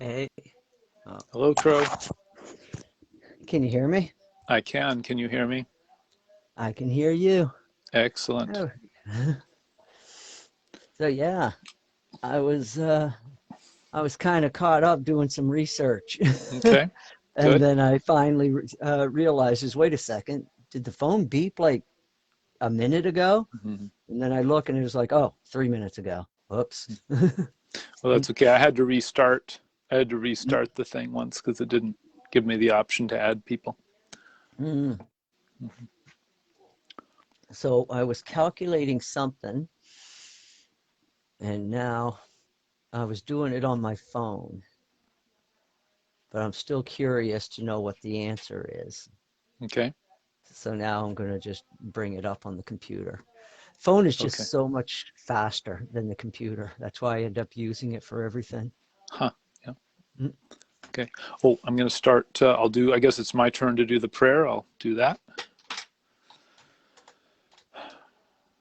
Hey, Hello, Crow. can you hear me? I can. Can you hear me? I can hear you. Excellent. Oh. So yeah, I was uh I was kind of caught up doing some research. Okay, And good. then I finally realized is wait a second, did the phone beep like a minute ago? Mhm. And then I look and it was like, oh, 3 minutes ago. Whoops. Well, that's okay. I had to restart. I had to restart the thing once because it didn't give me the option to add people. Mm. So I was calculating something and now I was doing it on my phone, but I'm still curious to know what the answer is. Okay. So now I'm going to just bring it up on the computer. Phone is Okay. just so much faster than the computer. That's why I end up using it for everything. Huh. Yeah. Mm. Okay. Oh, I'm going to start. I'll do, I guess it's my turn to do the prayer. I'll do that.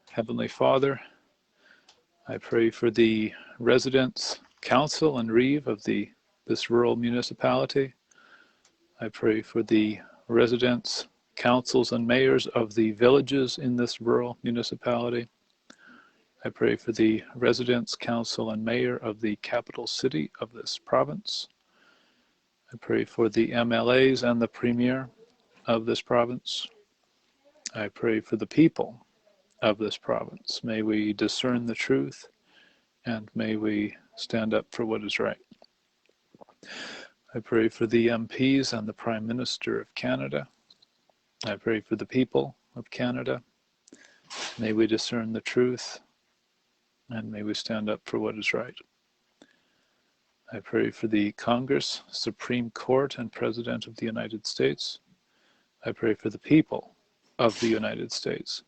Heavenly Father, I pray for the residents, council, and reeve of this rural municipality. I pray for the residents, councils, and mayors of the villages in this rural municipality. I pray for the residents, council, and mayor of the capital city of this province. I pray for the MLAs and the premier of this province. I pray for the people of this province. May we discern the truth and may we stand up for what is right. I pray for the MPs and the Prime Minister of Canada. I pray for the people of Canada. May we discern the truth and may we stand up for what is right. I pray for the Congress, Supreme Court, and President of the United States. I pray for the people of the United States.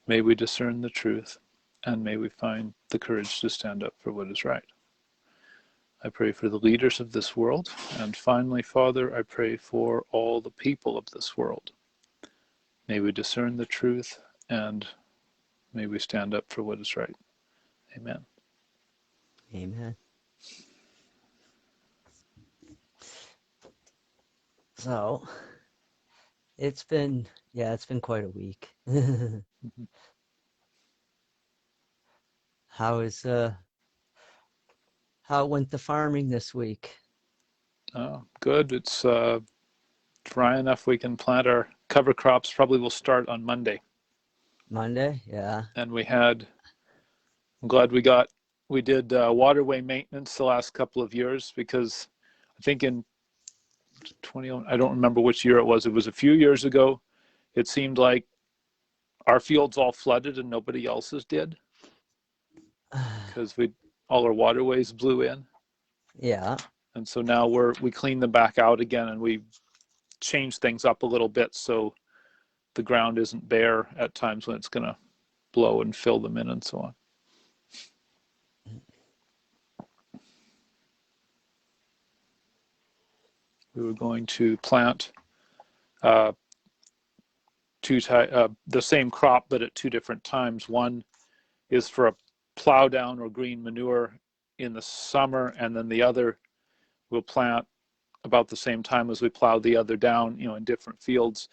May we discern the truth and may we find the courage to stand up for what is right. I pray for the leaders of this world. And finally, Father, I pray for all the people of this world. May we discern the truth and may we stand up for what is right. Amen. Amen. So it's been quite a week. How is how went the farming this week? Oh, good. It's dry enough we can plant our cover crops. Probably will start on Monday. Monday? Yeah. And I'm glad we did waterway maintenance the last couple of years because I think in 20, I don't remember which year it was. It was a few years ago. It seemed like our fields all flooded and nobody else's did because all our waterways blew in. Yeah. And so now we cleaned them back out again and we changed things up a little bit so the ground isn't bare at times when it's going to blow and fill them in and so on. We were going to plant the same crop but at two different times. One is for a plow down or green manure in the summer, and then the other we'll plant about the same time as we plow the other down, in different fields,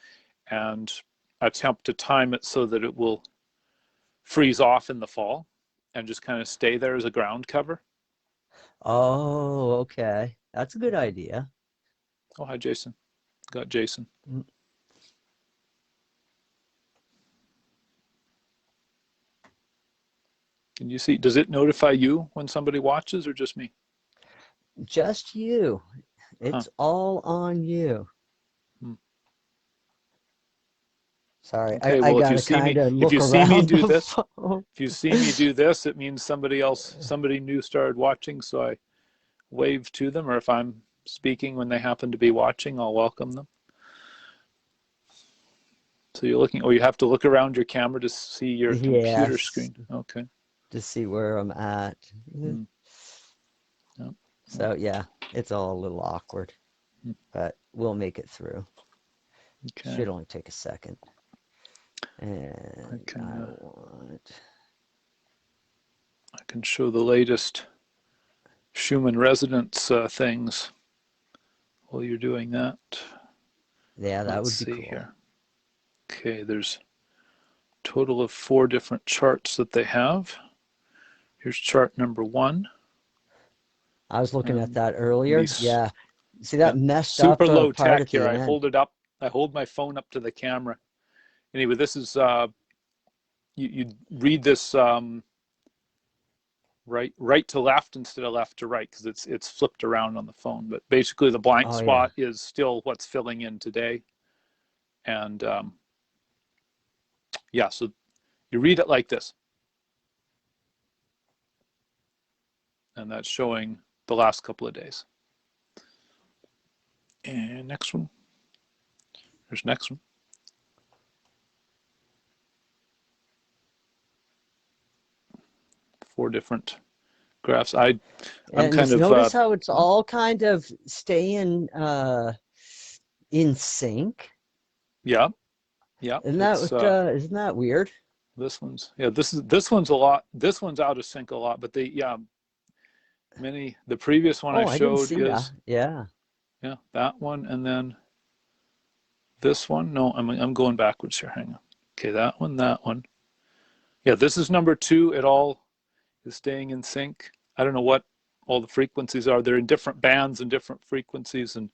and attempt to time it so that it will freeze off in the fall and just kind of stay there as a ground cover. Oh, okay. That's a good idea. Oh, hi, Jason. Got Jason. Mm, Can you see? Does it notify you when somebody watches or just me? just you. Huh. It's all on you. Hmm. Sorry, Okay. I Well, gotta kind of if look you see me around do the this, phone. if you see me do this, it means somebody new started watching. So I wave to them, or if I'm speaking when they happen to be watching, I'll welcome them. So you're looking, or you have to look around your camera to see your computer Yes, screen. Okay. to see where I'm at. Hmm. Yep. Yep. So yeah, it's all a little awkward, Hmm. but we'll make it through. Okay. Should only take a second. I And can I uh, want, I can show the latest Schumann Resonance things while you're doing that. yeah, that Let's would be see cool. here. Okay, there's a total of 4 different charts that they have. Here's chart number 1. I was looking at Um, that earlier. these, Yeah. See that yeah, messed up super low part tech at here. the I end. hold it up. I hold my phone up to the camera. Anyway, this is you read this right to left instead of left to right because it's flipped around on the phone. But basically, the blank Oh yeah. spot is still what's filling in today. And yeah, so you read it like this, and that's showing the last couple of days. And next one. There's next one. 4 different graphs. I'm And kind just of notice how it's all kind of staying in sync. yeah, yeah. Isn't that It's what, isn't that weird? this one's yeah. This one's a lot. This one's out of sync a lot. But the previous one I Oh, I didn't showed see that. is Yeah. yeah that one, and then this one. No, I'm going backwards here. Hang on. Okay, that one, that one. Yeah, this is number 2. It all is staying in sync. I don't know what all the frequencies are. They're in different bands and different frequencies, and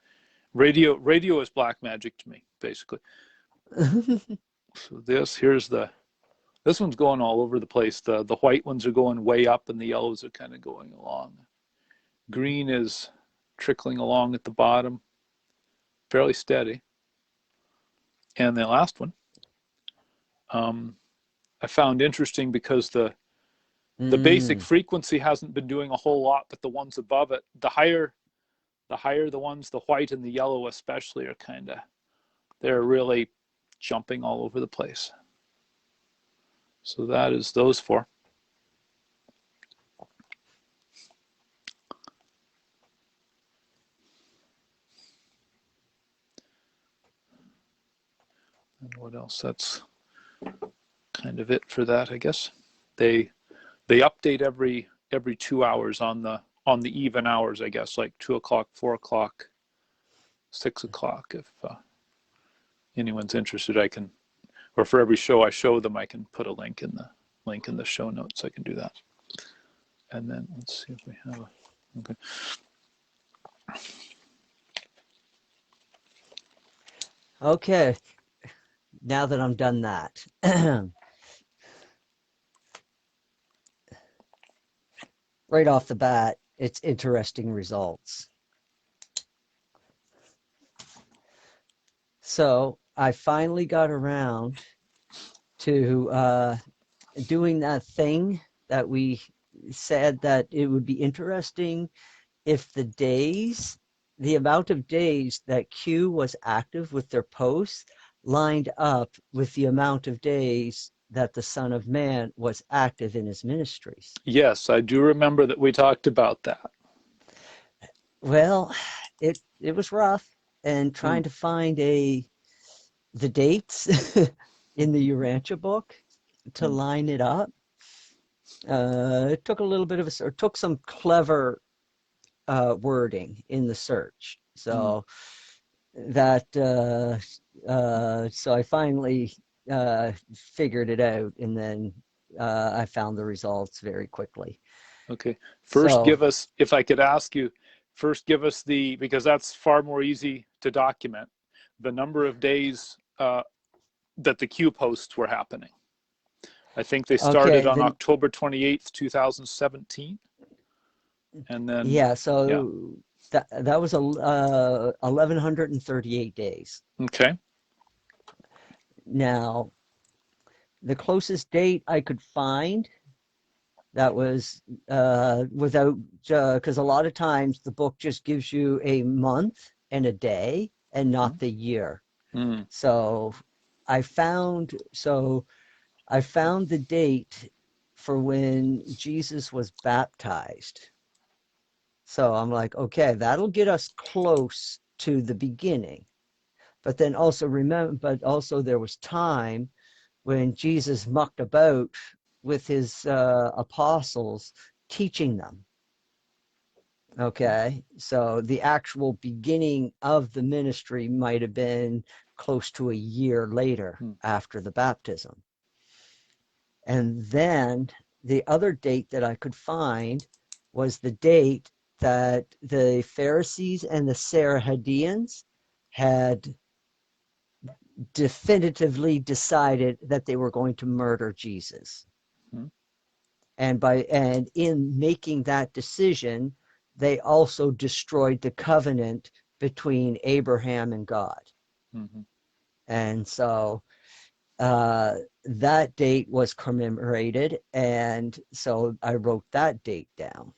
radio is black magic to me, basically. So this one's going all over the place. The white ones are going way up, and the yellows are kind of going along. Green is trickling along at the bottom, fairly steady. And the last one, um, I found interesting because the basic Mm. frequency hasn't been doing a whole lot, but the ones above it, the higher the ones, the white and the yellow especially, are they're really jumping all over the place. So that is those 4. And what else? That's kind of it for that, I guess. They they update every 2 hours on the even hours, I guess, like 2 o'clock, 4 o'clock, 6 o'clock. If anyone's interested, I can, or for every show I show them, I can put a link in the show notes. I can do that. And then let's see if we have okay. Okay. Now that I'm done that. Right off the bat, it's interesting results. So I finally got around to doing that thing that we said that it would be interesting if the amount of days that Q was active with their posts lined up with the amount of days that the Son of Man was active in his ministries. Yes, I do remember that we talked about that. Well, it was rough and Hmm. trying to find the dates in the Urantia book to Hmm. line it up. It took a little bit of or took some clever wording in the search. Hmm. So that so I finally figured it out, and then I found the results very quickly. Okay. First, So, give us, if I could ask you, first give us because that's far more easy to document, the number of days that the Q posts were happening. I think they started okay, on then, October 28th, 2017. And then, yeah, yeah. so that was 1138 days. Okay. Now, the closest date I could find that was without, because a lot of times the book just gives you a month and a day and not the year. Mm. So so I found the date for when Jesus was baptized. So I'm like, okay, that'll get us close to the beginning. But then also remember, but also there was time when Jesus mucked about with his apostles, teaching them. Okay, so the actual beginning of the ministry might have been close to a year later after the baptism. And then the other date that I could find was the date that the Pharisees and the Sarahadeans had definitively decided that they were going to murder Jesus. Mm. And in making that decision, they also destroyed the covenant between Abraham and God. Mm-hmm. And so that date was commemorated, and so I wrote that date down.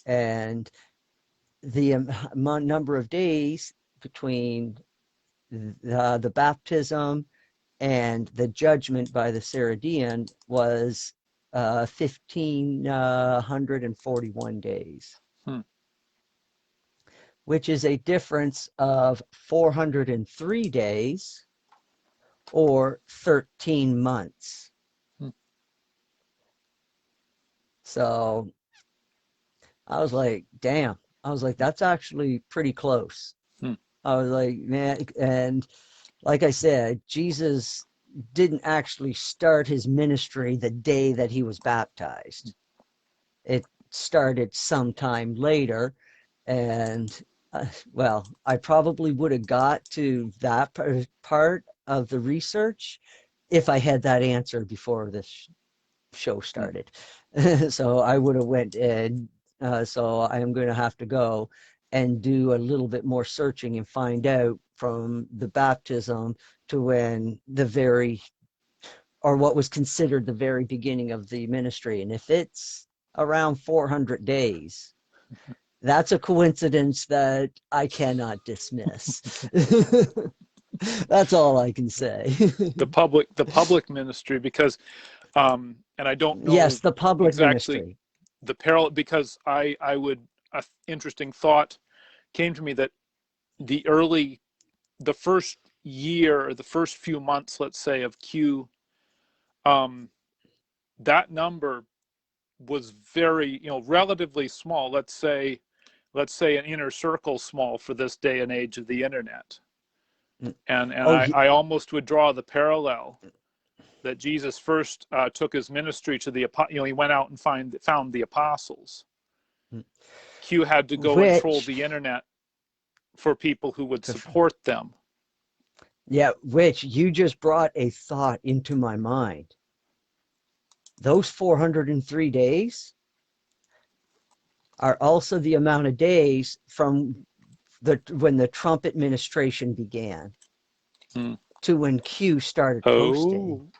And the number of days between the baptism and the judgment by the Saradean was 1,541 days, Hmm. which is a difference of 403 days or 13 months. Hmm. So I was like, damn. I was like, that's actually pretty close. Hmm. I was like, man, and like I said, Jesus didn't actually start his ministry the day that he was baptized. It started sometime later. And well, I probably would have got to that part of the research if I had that answer before this show Hmm. started. So I would have went and so I am going to have to go and do a little bit more searching and find out from the baptism to when the very, or what was considered the very beginning of the ministry. And if it's around 400 days, that's a coincidence that I cannot dismiss. That's all I can say. The public ministry, because and I don't know Yes, the public exactly ministry. the parallel, because I would, a interesting thought came to me that the first year, or the first few months, let's say, of Q, um, that number was very, relatively small. Let's say an inner circle small for this day and age of the internet. And Oh, I almost would draw the parallel that Jesus first took his ministry to he went out and found the apostles. Q had to go and troll which, the internet for people who would support them. yeah, which you just brought a thought into my mind. Those 403 days are also the amount of days from when the Trump administration began Hmm. to when Q started posting.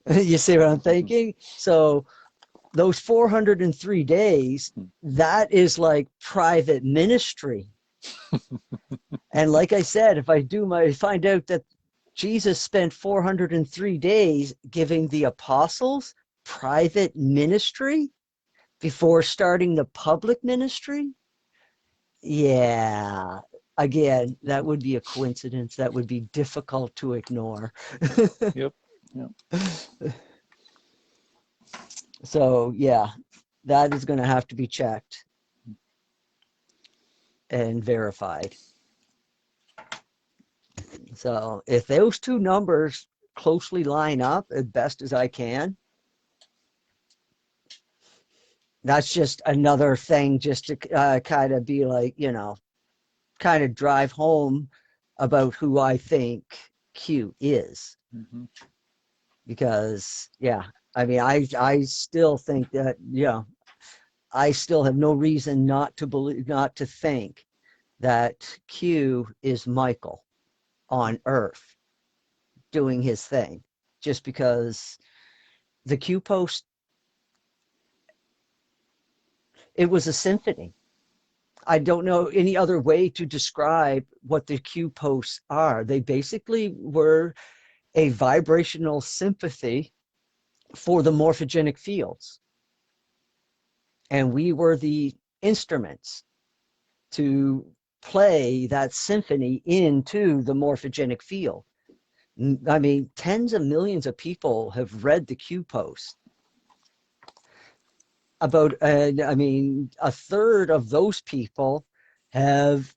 Oh. You see what I'm thinking? So those 403 days, that is like private ministry. And like I said, if I find out that Jesus spent 403 days giving the apostles private ministry before starting the public ministry, yeah, again, that would be a coincidence that would be difficult to ignore. Yep. Yep. So, yeah, that is going to have to be checked and verified. So, if those two numbers closely line up as best as I can, That's just another thing just to kind of be like, kind of drive home about who I think Q is. Mm-hmm. Because, yeah, I mean, I still think that, I still have no reason not to believe, not to think that Q is Michael on Earth doing his thing, just because the Q post, it was a symphony. I don't know any other way to describe what the Q posts are. They basically were a vibrational sympathy for the morphogenic fields. And we were the instruments to play that symphony into the morphogenic field. I mean, tens of millions of people have read the Q post. I mean, a third of those people have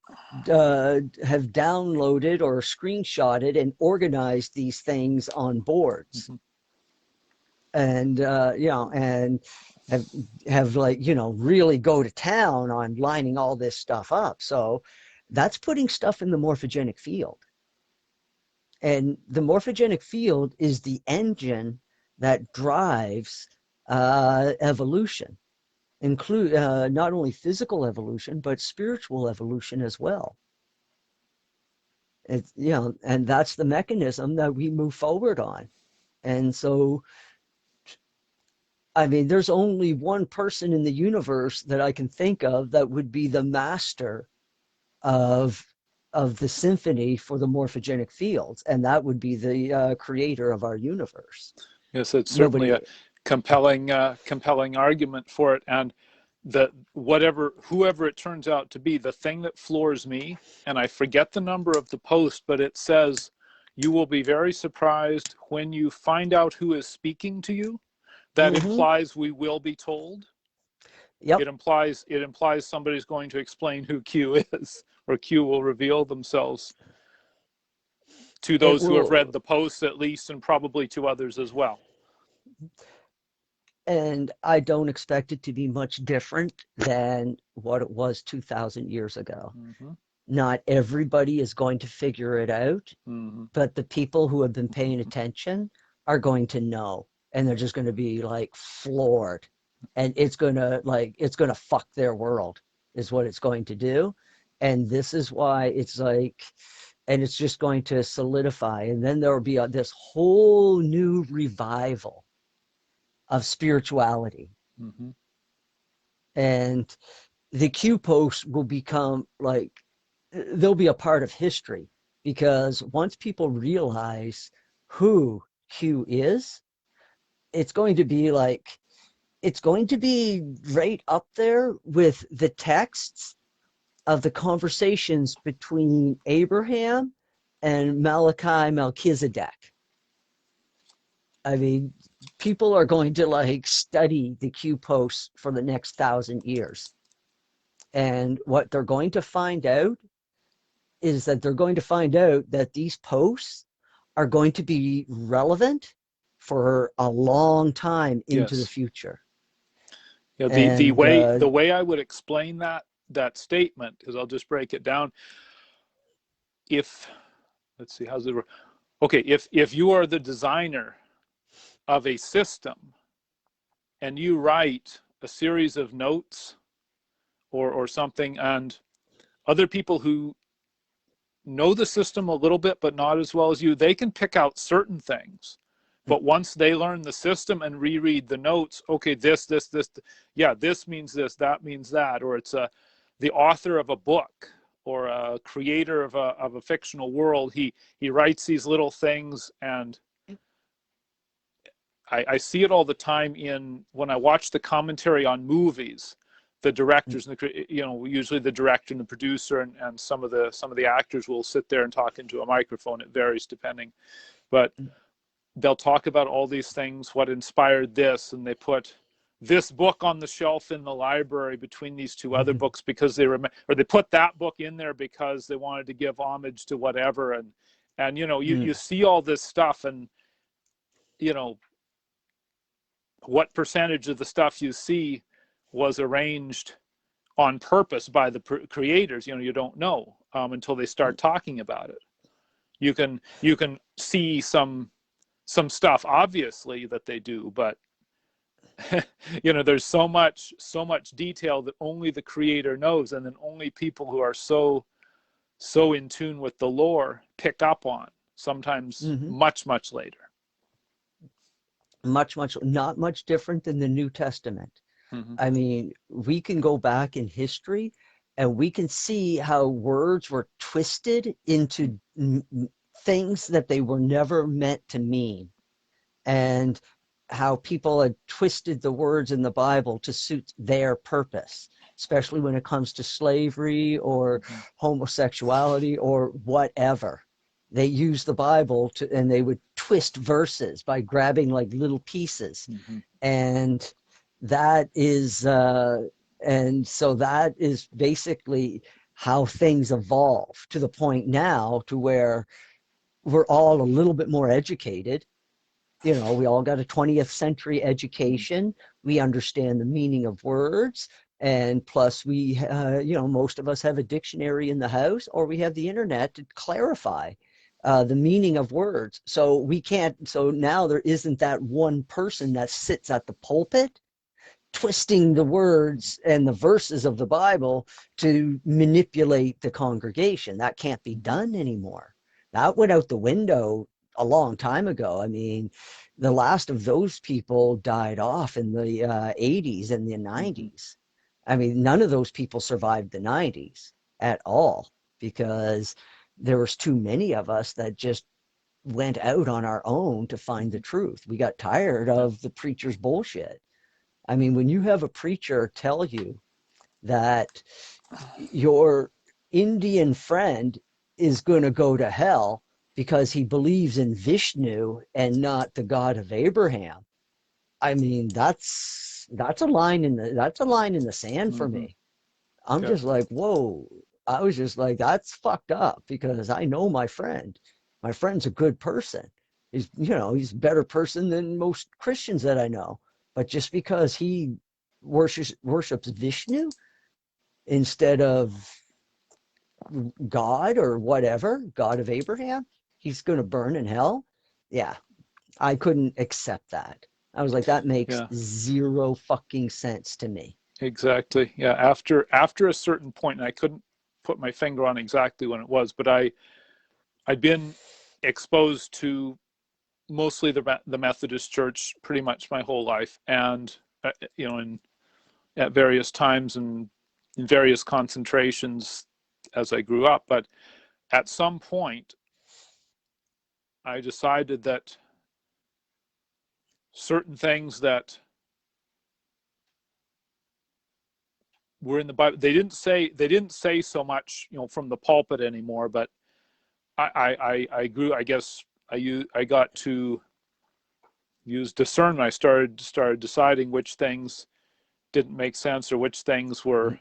downloaded or screenshotted and organized these things on boards, Mm-hmm. and and have like really go to town on lining all this stuff up. So that's putting stuff in the morphogenic field, and the morphogenic field is the engine that drives evolution, include not only physical evolution but spiritual evolution as well. It's and that's the mechanism that we move forward on. And so, I mean, there's only one person in the universe that I can think of that would be the master of the symphony for the morphogenic fields, and that would be the creator of our universe. Yes, it's certainly a Nobody. compelling argument for it. And whoever it turns out to be, the thing that floors me, and I forget the number of the post, but it says, "You will be very surprised when you find out who is speaking to you." That Mm-hmm. implies we will be told. Yep. It implies somebody's going to explain who Q is, or Q will reveal themselves to It those who have read will. the posts at least, and probably to others as well. And I don't expect it to be much different than what it was 2,000 years ago. Mm-hmm. Not everybody is going to figure it out, Mm-hmm. but the people who have been paying attention are going to know, and they're just going to be like floored, and it's going to fuck their world is what it's going to do. And this is why it's like, and it's just going to solidify, and then there will be this whole new revival of spirituality. Mm-hmm. And the Q post will become like, they'll be a part of history, because once people realize who Q is, it's going to be like, it's going to be right up there with the texts of the conversations between Abraham and Malachi Melchizedek. I mean, people are going to like study the Q posts for the next 1,000 years. And what they're going to find out is that they're going to find out that these posts are going to be relevant for a long time into the Yes. future. Yeah, the And way the way I would explain that statement is, I'll just break it down. If let's see, how's it work? Okay, if you are the designer of a system and you write a series of notes or something, and other people who know the system a little bit but not as well as you, they can pick out certain things. But once they learn the system and reread the notes, okay, this, yeah, this means this, that means that. Or it's the author of a book or a creator of a fictional world. He writes these little things, and I see it all the time when I watch the commentary on movies. The directors and usually the director and the producer and some of the actors will sit there and talk into a microphone. It varies depending, but they'll talk about all these things, what inspired this, and they put this book on the shelf in the library between these two other books because they remember, or they put that book in there because they wanted to give homage to whatever. And you see all this stuff, and what percentage of the stuff you see was arranged on purpose by the creators, you don't know until they start talking about it. You can see some stuff obviously that they do, but there's so much detail that only the creator knows, and then only people who are so in tune with the lore pick up on, sometimes much later. Not much different than the New Testament. I mean, we can go back in history and we can see how words were twisted into things that they were never meant to mean, and how people had twisted the words in the Bible to suit their purpose, especially when it comes to slavery or homosexuality or whatever. They used the Bible and they would twist verses by grabbing like little pieces. And that is, and so that is basically how things evolve to the point now to where we're all a little bit more educated. We all got a 20th century education. We understand the meaning of words. And plus we, most of us have a dictionary in the house, or we have the internet to clarify the meaning of words. So now there isn't that one person that sits at the pulpit twisting the words and the verses of the Bible to manipulate the congregation. That can't be done anymore. That went out the window a long time ago. I mean, the last of those people died off in the 80s and the 90s. I mean, none of those people survived the 90s at all, because there was too many of us that just went out on our own to find the truth. We got tired of the preacher's bullshit. I mean, when you have a preacher tell you that your Indian friend is going to go to hell because he believes in Vishnu and not the God of Abraham, I mean, that's a line in the sand for me. I'm just like, whoa. I was just like, that's fucked up, because I know my friend. My friend's a good person. He's a better person than most Christians that I know. But just because he worships Vishnu instead of God or whatever, God of Abraham, he's going to burn in hell. Yeah, I couldn't accept that. I was like, that makes zero fucking sense to me. Exactly. Yeah. After a certain point, and I couldn't put my finger on exactly when it was, but I'd been exposed to mostly the Methodist Church pretty much my whole life, and at various times and in various concentrations as I grew up. But at some point, I decided that certain things that were in the Bible, they didn't say so much, from the pulpit anymore. But I grew. I guess I got to use discernment. I started deciding which things didn't make sense or which things were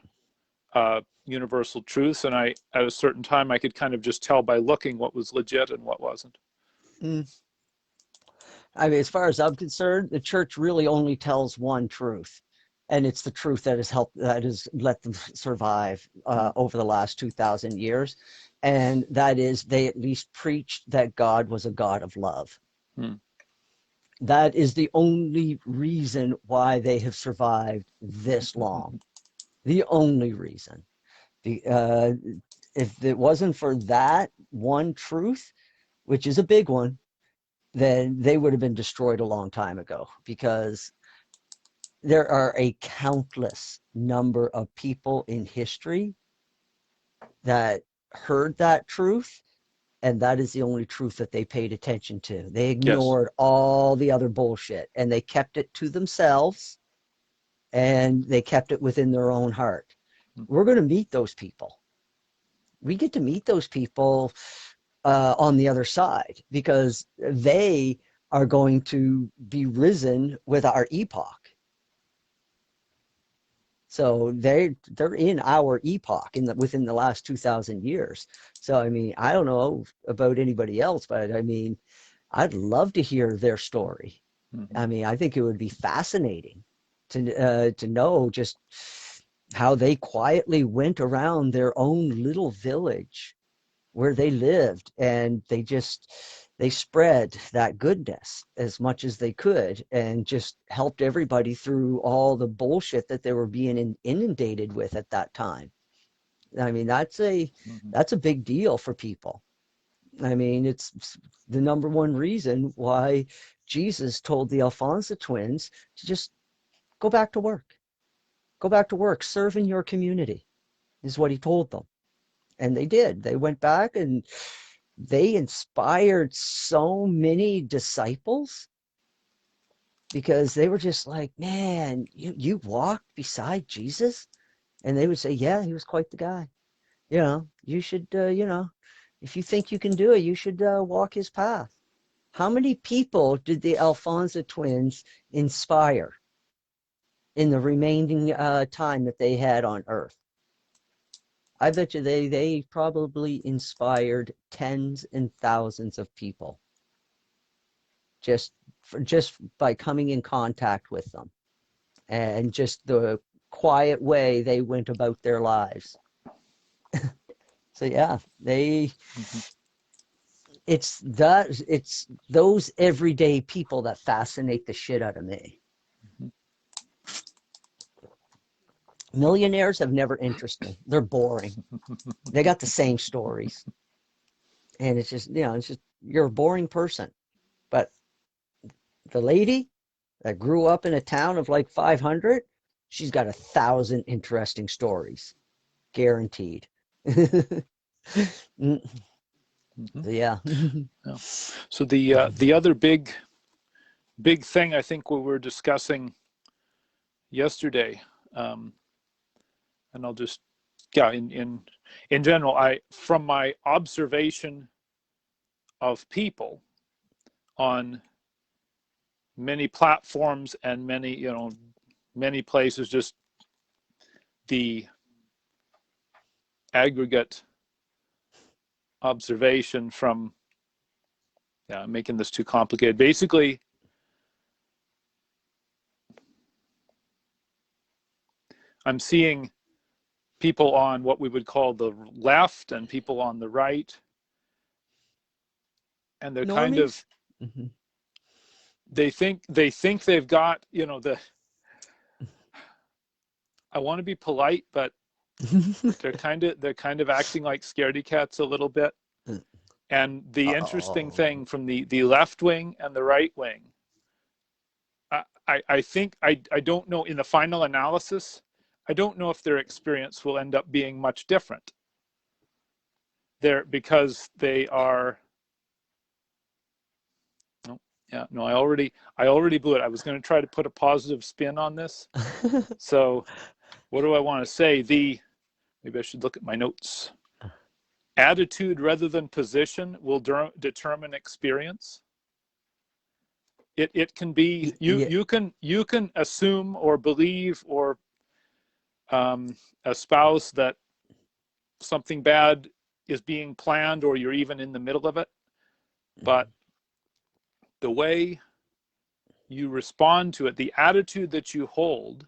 universal truths. And at a certain time, I could kind of just tell by looking what was legit and what wasn't. I mean, as far as I'm concerned, the church really only tells one truth, and it's the truth that has let them survive over the last 2,000 years, and that is, they at least preached that God was a God of love. That is the only reason why they have survived this long. The only reason. If it wasn't for that one truth, which is a big one, then they would have been destroyed a long time ago, because there are a countless number of people in history that heard that truth, and that is the only truth that they paid attention to. They ignored all the other bullshit, and they kept it to themselves, and they kept it within their own heart. We're going to meet those people. We get to meet those people on the other side, because they are going to be risen with our epoch. So they're in our epoch within the last 2,000 years. So I mean, I don't know about anybody else, but I mean, I'd love to hear their story. I mean, I think it would be fascinating. to know just how they quietly went around their own little village where they lived, and they spread that goodness as much as they could and just helped everybody through all the bullshit that they were being inundated with at that time. I mean, that's a big deal for people. I mean, it's the number one reason why Jesus told the Alfonso twins to just go back to work. Go back to work, serve in your community, is what he told them. And they did. They went back and they inspired so many disciples because they were just like, man, you walked beside Jesus? And they would say, yeah, he was quite the guy. You should, if you think you can do it, you should walk his path. How many people did the Alfonso twins inspire in the remaining time that they had on Earth? I bet you they probably inspired tens and thousands of people just by coming in contact with them and just the quiet way they went about their lives. So yeah, it's those everyday people that fascinate the shit out of me. Millionaires have never interested me. They're boring. They got the same stories. And it's just, you're a boring person. But the lady that grew up in a town of like 500, she's got 1,000 interesting stories. Guaranteed. Yeah. Yeah. So the other big thing I think we were discussing yesterday, and I'll just in general, from my observation of people on many platforms and many places, just the aggregate observation from making this too complicated. Basically, I'm seeing people on what we would call the left and people on the right, and they're kind of they think they've got I want to be polite, but they're kind of acting like scaredy cats a little bit. And the interesting thing from the left wing and the right wing, I think I don't know, in the final analysis, I don't know if their experience will end up being much different. Because they are. No, I already blew it. I was going to try to put a positive spin on this. So what do I want to say? Maybe I should look at my notes. Attitude rather than position will determine experience. It can be you can assume or believe or espouse that something bad is being planned, or you're even in the middle of it, but the way you respond to it, the attitude that you hold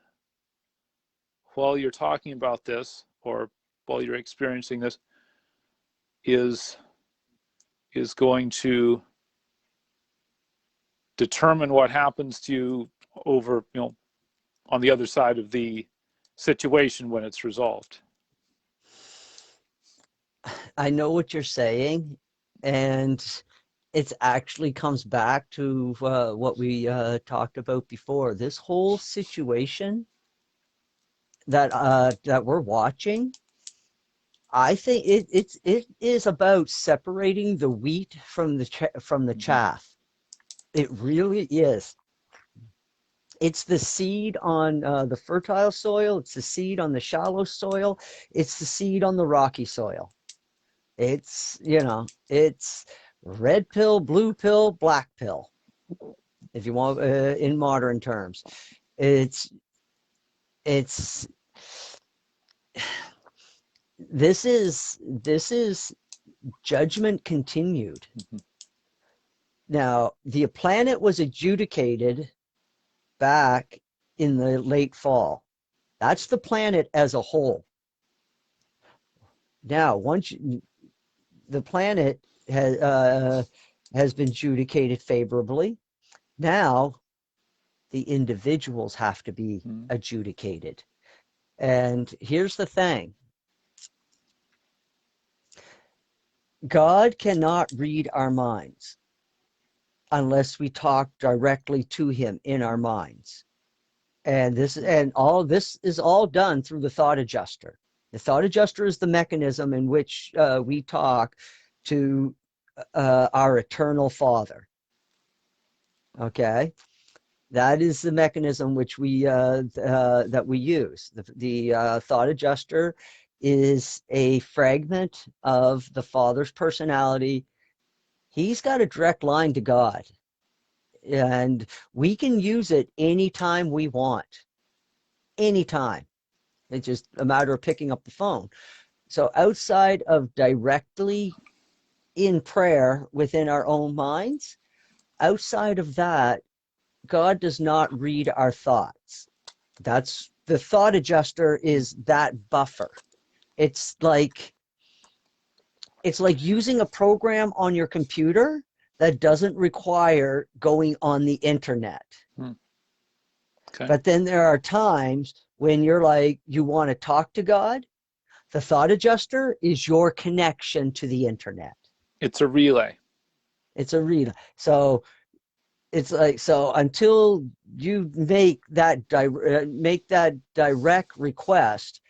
while you're talking about this or while you're experiencing this, is going to determine what happens to you over, on the other side of the situation when it's resolved. I know what you're saying, and it actually comes back to what we talked about before. This whole situation that we're watching, I think it is about separating the wheat from the chaff. It really is. It's the seed on the fertile soil. It's the seed on the shallow soil. It's the seed on the rocky soil. It's it's red pill, blue pill, black pill, if you want, in modern terms. It's this is judgment continued. Now, the planet was adjudicated back in the late fall. That's the planet as a whole. Now, the planet has been adjudicated favorably, now the individuals have to be adjudicated. And here's the thing. God cannot read our minds unless we talk directly to him in our minds. And all this is all done through the thought adjuster. The thought adjuster is the mechanism in which we talk to our eternal Father. Okay, that is the mechanism which we that we use. The thought adjuster is a fragment of the Father's personality. He's got a direct line to God, and we can use it anytime we want. Anytime. It's just a matter of picking up the phone. So outside of directly in prayer within our own minds, outside of that, God does not read our thoughts. That's the thought adjuster is that buffer. It's like using a program on your computer that doesn't require going on the internet. Okay. But then there are times when you're like, you want to talk to God. The thought adjuster is your connection to the internet. It's a relay. It's a relay. So it's like, so until you make that direct request,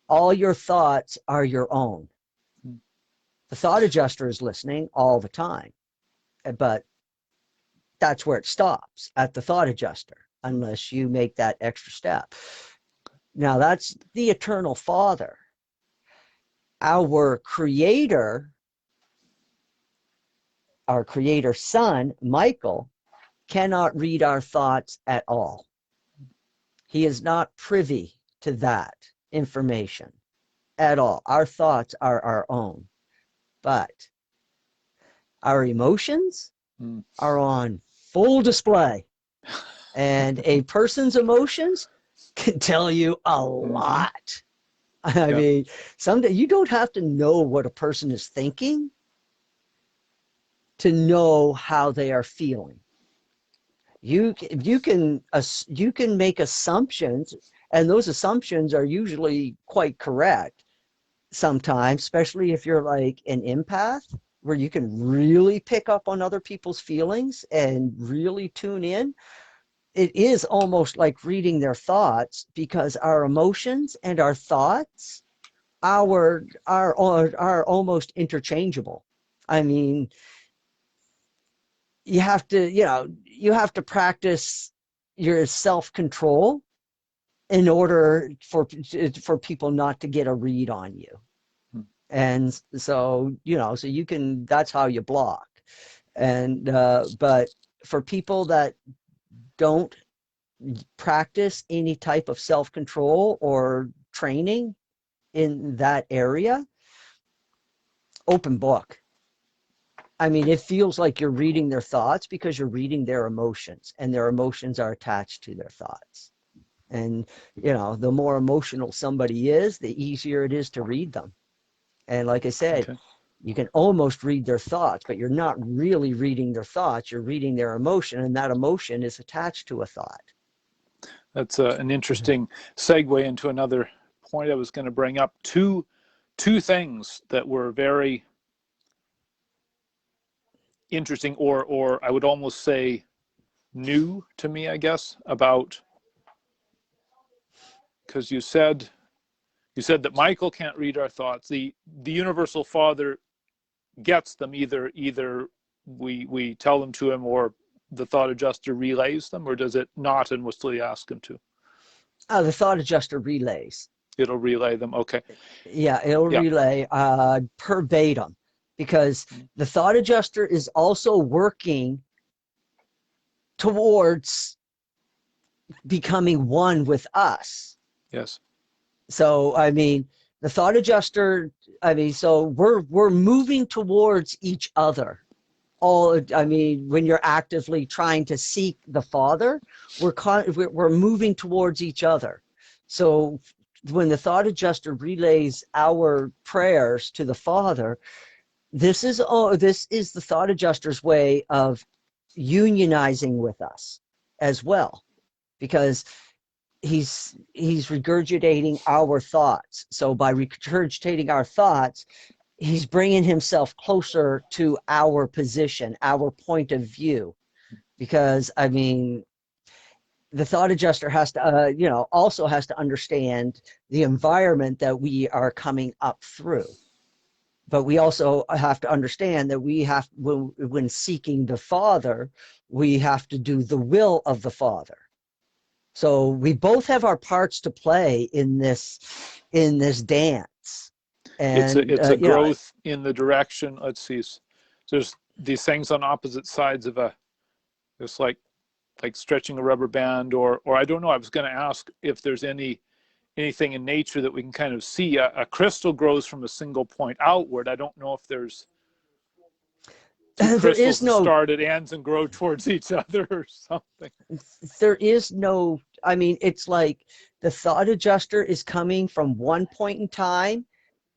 all your thoughts are your own. The thought adjuster is listening all the time, but that's where it stops, at the thought adjuster, unless you make that extra step. Now that's the eternal Father. Our creator son, Michael, cannot read our thoughts at all. He is not privy to that information at all. Our thoughts are our own. But our emotions are on full display. And a person's emotions can tell you a lot. I mean, someday you don't have to know what a person is thinking to know how they are feeling. You can make assumptions, and those assumptions are usually quite correct sometimes, especially if you're like an empath, where you can really pick up on other people's feelings and really tune in. It is almost like reading their thoughts, because our emotions and our thoughts are almost interchangeable. I mean, you have to practice your self-control in order for people not to get a read on you. And so, so you can, that's how you block. And but for people that don't practice any type of self-control or training in that area, open book. I mean, it feels like you're reading their thoughts because you're reading their emotions, and their emotions are attached to their thoughts. And, the more emotional somebody is, the easier it is to read them. And like I said, you can almost read their thoughts, but you're not really reading their thoughts. You're reading their emotion, and that emotion is attached to a thought. That's an interesting segue into another point I was going to bring up. Two things that were very interesting, or I would almost say new to me, I guess, about, because you said that Michael can't read our thoughts. The universal Father gets them, either we tell them to him, or the thought adjuster relays them, or does it not, and we'll still ask him to? The thought adjuster relays. It'll relay them. Okay. Yeah, it'll relay verbatim, because the thought adjuster is also working towards becoming one with us. Yes. So, I mean, the thought adjuster, so we're moving towards each other all, I mean, when you're actively trying to seek the Father, we're moving towards each other. So when the thought adjuster relays our prayers to the Father, this is the thought adjuster's way of unionizing with us as well, because he's regurgitating our thoughts. So by regurgitating our thoughts, he's bringing himself closer to our position, our point of view. Because I mean, the thought adjuster has to, also has to understand the environment that we are coming up through. But we also have to understand that when seeking the Father, we have to do the will of the Father. So we both have our parts to play in this dance. And It's a growth in the direction. Let's see. There's these things on opposite sides of it's like stretching a rubber band, or I don't know. I was going to ask if there's anything in nature that we can kind of see. A crystal grows from a single point outward. I don't know if there's two crystals that start at ends and grow towards each other or something. There is no, I mean, it's like the thought adjuster is coming from one point in time,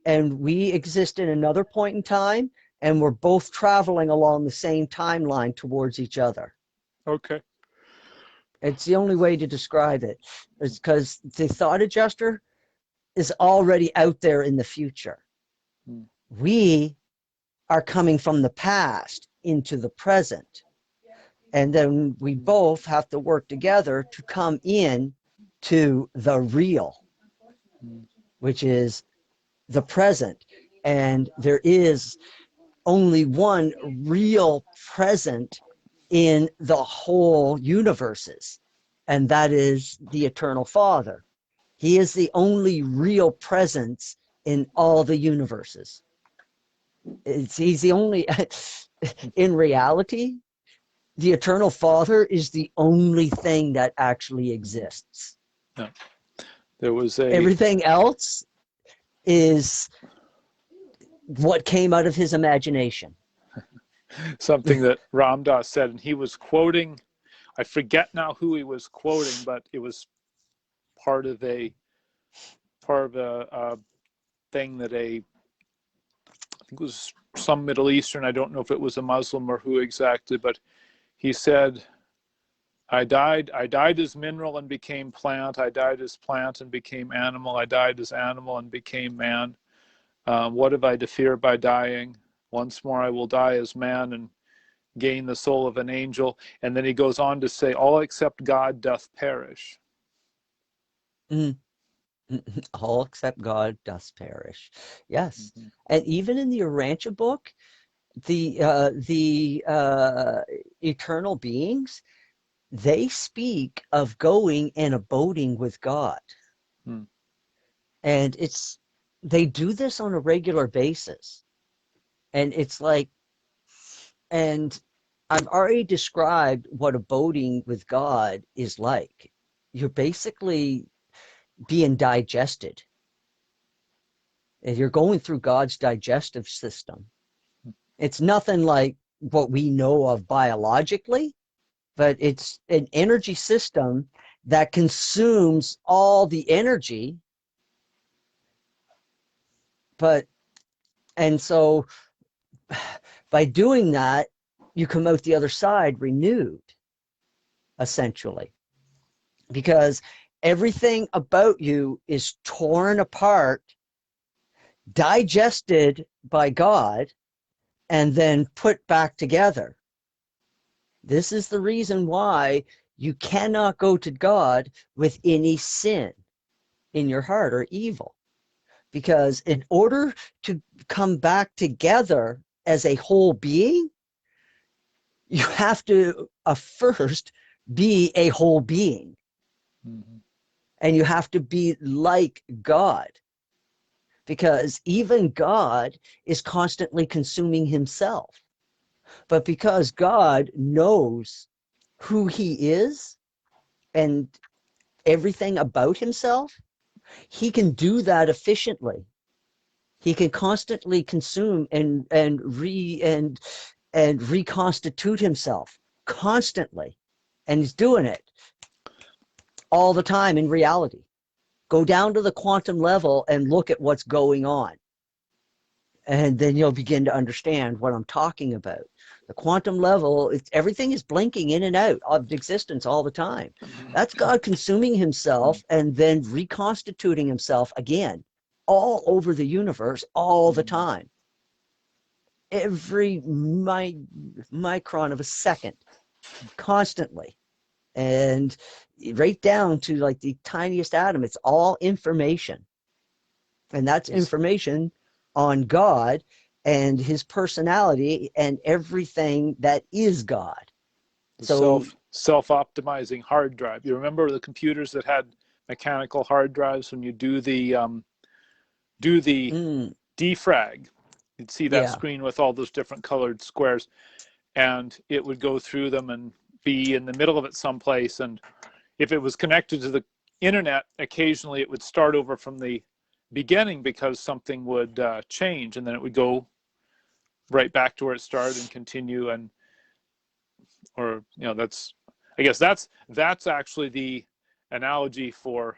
and we exist in another point in time, and we're both traveling along the same timeline towards each other. Okay. It's the only way to describe it. It's because the thought adjuster is already out there in the future. We are coming from the past into the present. And then we both have to work together to come in to the real, which is the present. And there is only one real present in the whole universes, and that is the Eternal Father. He is the only real presence in all the universes. He's the only, in reality, the Eternal Father is the only thing that actually exists. No. There was everything else is what came out of his imagination. Something that Ram Dass said, and he was quoting, I forget now who he was quoting, but it was part of a thing that I think it was some Middle Eastern, I don't know if it was a Muslim or who exactly, but he said, I died as mineral and became plant. I died as plant and became animal. I died as animal and became man. What have I to fear by dying? Once more I will die as man and gain the soul of an angel. And then he goes on to say, all except God doth perish. All except God doth perish. Yes. Mm-hmm. And even in the Urantia book, the eternal beings, they speak of going and abiding with God. And they do this on a regular basis. And it's like, and I've already described what abiding with God is like. You're basically being digested. And you're going through God's digestive system. It's nothing like what we know of biologically, but it's an energy system that consumes all the energy. And so by doing that, you come out the other side renewed, essentially, because everything about you is torn apart, digested by God, and then put back together. This is the reason why you cannot go to God with any sin in your heart or evil. Because in order to come back together as a whole being, you have to first be a whole being. Mm-hmm. And you have to be like God. Because even God is constantly consuming himself. But because God knows who he is and everything about himself, he can do that efficiently. He can constantly consume and and reconstitute himself constantly. And he's doing it all the time in reality. Go down to the quantum level and look at what's going on. And then you'll begin to understand what I'm talking about. The quantum level, everything is blinking in and out of existence all the time. That's God consuming himself and then reconstituting himself again all over the universe all the time. Every micron of a second, constantly. And right down to like the tiniest atom, it's all information. And that's information on God and his personality and everything that is God. So self-optimizing hard drive. You remember the computers that had mechanical hard drives? When you do the defrag, you'd see that screen with all those different colored squares, and it would go through them and be in the middle of it someplace. And if it was connected to the internet, occasionally it would start over from the beginning because something would change, and then it would go right back to where it started and continue. And or that's, I guess that's actually the analogy for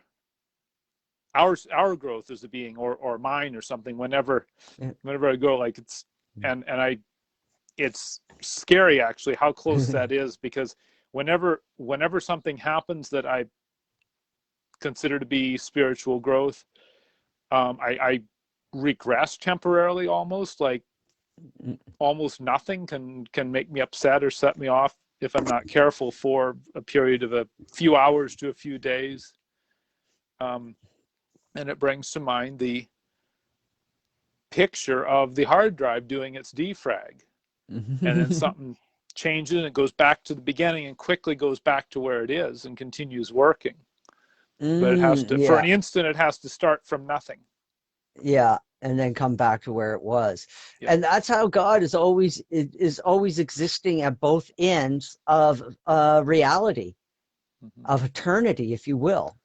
our growth as a being, or mine or something. Whenever I go, like, it's it's scary actually how close that is, because whenever something happens that I consider to be spiritual growth, I regress temporarily, almost nothing can make me upset or set me off if I'm not careful for a period of a few hours to a few days. And it brings to mind the picture of the hard drive doing its defrag. And then something changes and it goes back to the beginning and quickly goes back to where it is and continues working. But it has to, for an instant, it has to start from nothing. Yeah, and then come back to where it was. Yeah. And that's how God is always existing at both ends of reality, of eternity, if you will.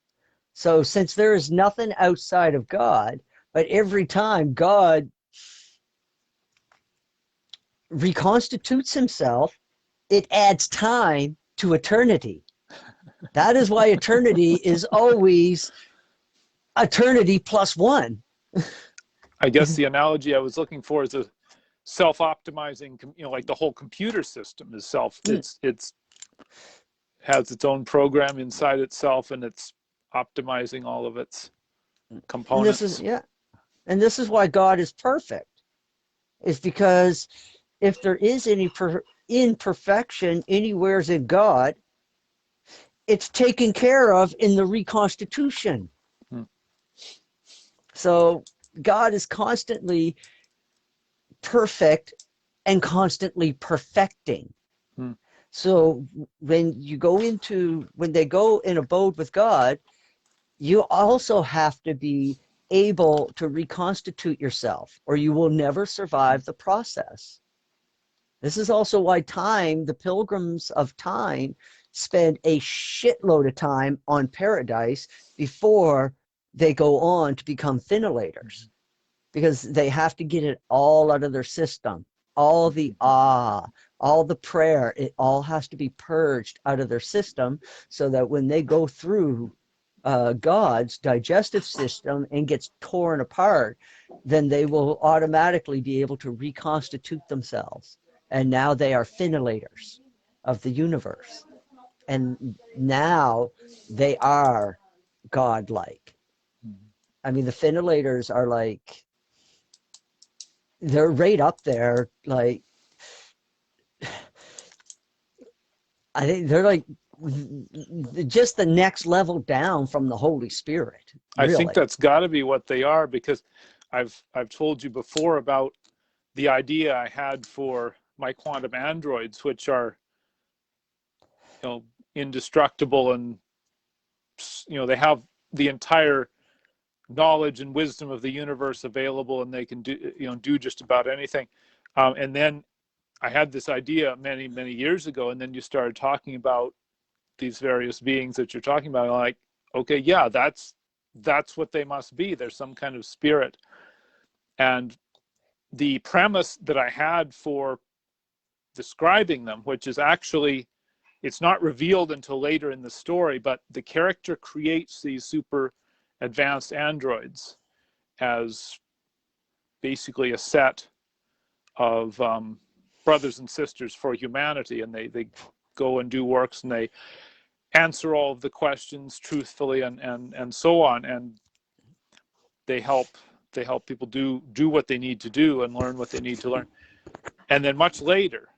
So since there is nothing outside of God, but every time God reconstitutes himself, it adds time to eternity. That is why eternity is always eternity plus one. I guess the analogy I was looking for is a self-optimizing, like the whole computer system is it's has its own program inside itself, and it's optimizing all of its components. And this is why God is perfect, is because if there is any imperfection anywhere in God, it's taken care of in the reconstitution. So God is constantly perfect and constantly perfecting. So when they go in abode with God, you also have to be able to reconstitute yourself, or you will never survive the process. This is also why the pilgrims of time, spend a shitload of time on paradise before they go on to become finilators, because they have to get it all out of their system. All the all the prayer, it all has to be purged out of their system, so that when they go through God's digestive system and gets torn apart, then they will automatically be able to reconstitute themselves. And now they are finilators of the universe. And now they are godlike. I mean, the finilators are like, they're right up there. Like, I think they're like just the next level down from the Holy Spirit. Really. I think that's got to be what they are, because I've told you before about the idea I had for my quantum androids, which are indestructible, and they have the entire knowledge and wisdom of the universe available, and they can do just about anything. And then I had this idea many years ago, and then you started talking about these various beings that you're talking about. Like, okay, yeah, that's what they must be. There's some kind of spirit. And the premise that I had for describing them, which is actually, it's not revealed until later in the story, but the character creates these super advanced androids as basically a set of brothers and sisters for humanity, and they go and do works, and they answer all of the questions truthfully, and so on, and they help people do what they need to do and learn what they need to learn. And then much later,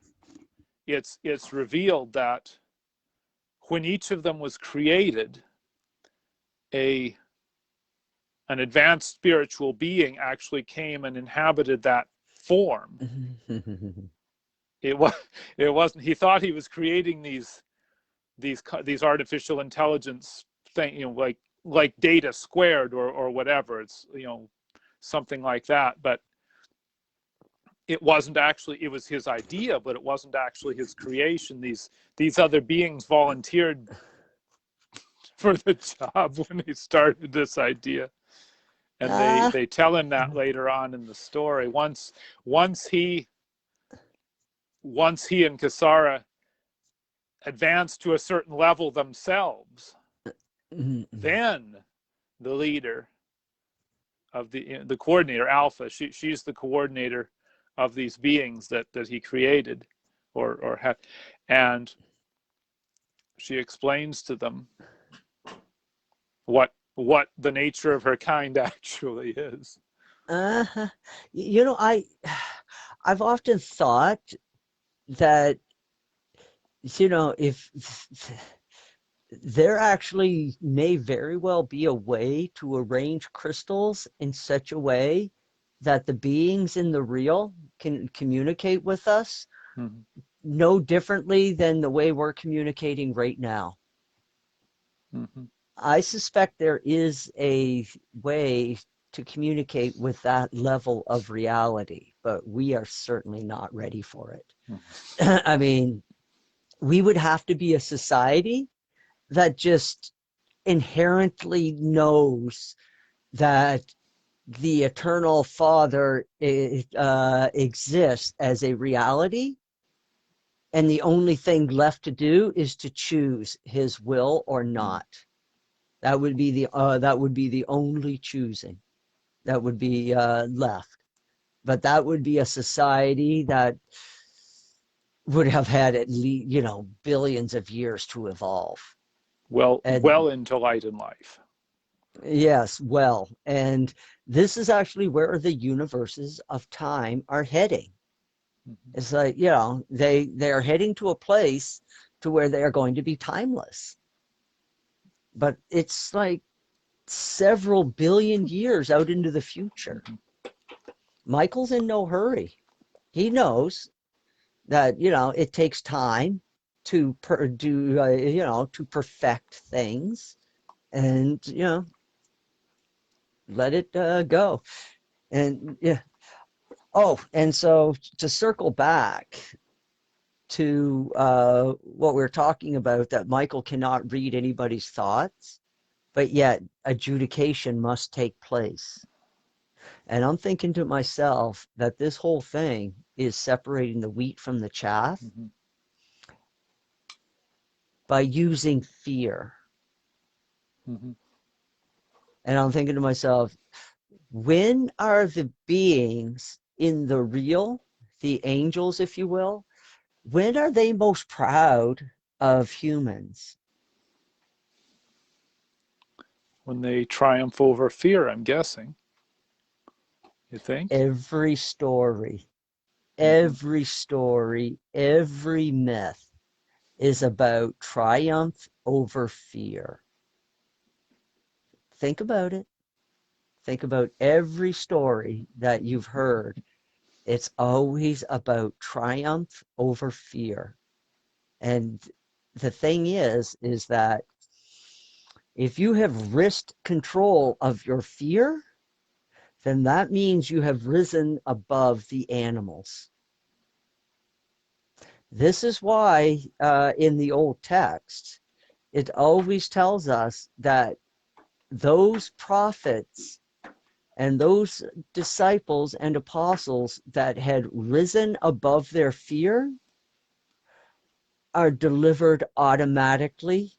it's revealed that when each of them was created, an advanced spiritual being actually came and inhabited that form. It wasn't, he thought he was creating these artificial intelligence thing, like data squared or whatever. It's, something like that, but it wasn't actually, it was his idea, but it wasn't actually his creation. These other beings volunteered for the job when he started this idea, and they tell him that later on in the story. Once he and Kasara advance to a certain level themselves, then the leader of the coordinator, Alpha, she's the coordinator of these beings that he created or had, and she explains to them what the nature of her kind actually is. I've often thought that, if there actually may very well be a way to arrange crystals in such a way that the beings in the real can communicate with us no differently than the way we're communicating right now. I suspect there is a way to communicate with that level of reality, but we are certainly not ready for it. I mean, we would have to be a society that just inherently knows that the eternal Father exists as a reality, and the only thing left to do is to choose his will or not. That would be the only choosing that would be left. But that would be a society that would have had at least, billions of years to evolve. Well into light and life. Yes, well, and this is actually where the universes of time are heading. It's like, they are heading to a place to where they are going to be timeless. But it's like several billion years out into the future. Michael's in no hurry. He knows that, it takes time to to perfect things, and, let it go. And and so to circle back to what we're talking about, that Michael cannot read anybody's thoughts, but yet adjudication must take place. And I'm thinking to myself that this whole thing is separating the wheat from the chaff by using fear. And I'm thinking to myself, when are the beings in the real, the angels, if you will, when are they most proud of humans? When they triumph over fear, I'm guessing. You think? Every story, every myth is about triumph over fear. Think about it. Think about every story that you've heard. It's always about triumph over fear. And the thing is that if you have wrest control of your fear, then that means you have risen above the animals. This is why in the old text, it always tells us that those prophets and those disciples and apostles that had risen above their fear, are delivered automatically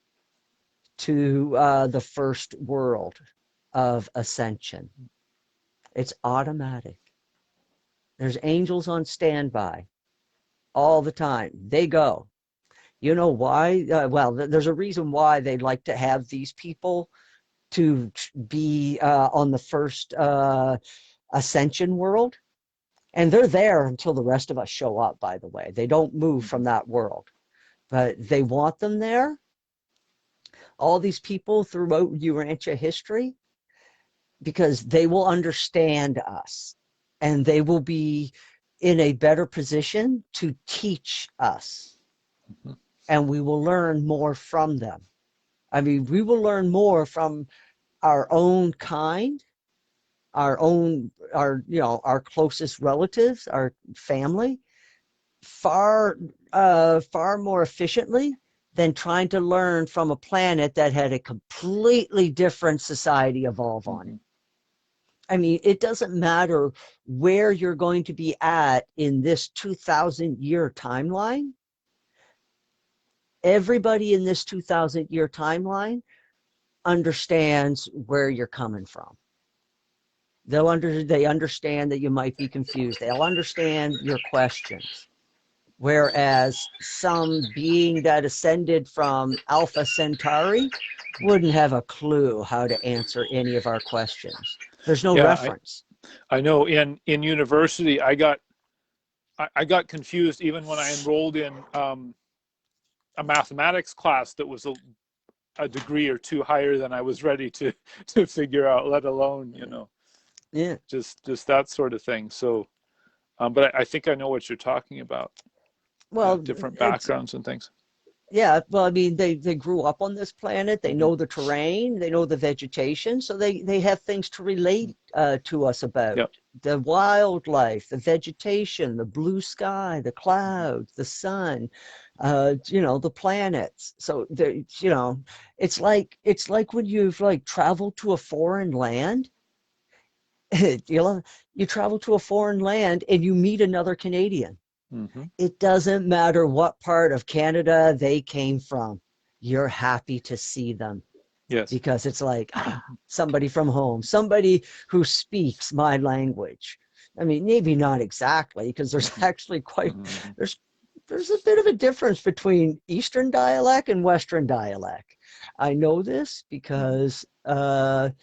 to the first world of ascension. It's automatic. There's angels on standby all the time. They go. You know why? Well, there's a reason why they like to have these people to be on the first ascension world. And they're there until the rest of us show up, by the way. They don't move from that world, but they want them there. All these people throughout Urantia history, because they will understand us and they will be in a better position to teach us. Mm-hmm. And we will learn more from them. I mean, we will learn more from our own kind, our closest relatives, our family, far more efficiently than trying to learn from a planet that had a completely different society evolve on it. I mean, it doesn't matter where you're going to be at in this 2,000-year timeline. Everybody in this 2,000-year timeline understands where you're coming from. They understand that you might be confused. They'll understand your questions. Whereas some being that ascended from Alpha Centauri wouldn't have a clue how to answer any of our questions. There's no reference. I know in university, I got confused even when I enrolled in a mathematics class that was a degree or two higher than I was ready to figure out, let alone, just that sort of thing. So, but I think I know what you're talking about. Well, different backgrounds and things. Yeah, well, I mean, they grew up on this planet. They know the terrain. They know the vegetation. So they have things to relate to us about. Yep. The wildlife, the vegetation, the blue sky, the clouds, the sun, the planets. So, it's like when you've traveled to a foreign land. You travel to a foreign land and you meet another Canadian. Mm-hmm. It doesn't matter what part of Canada they came from. You're happy to see them. Yes. Because it's like somebody from home, somebody who speaks my language. I mean, maybe not exactly, because there's actually there's a bit of a difference between Eastern dialect and Western dialect. I know this because the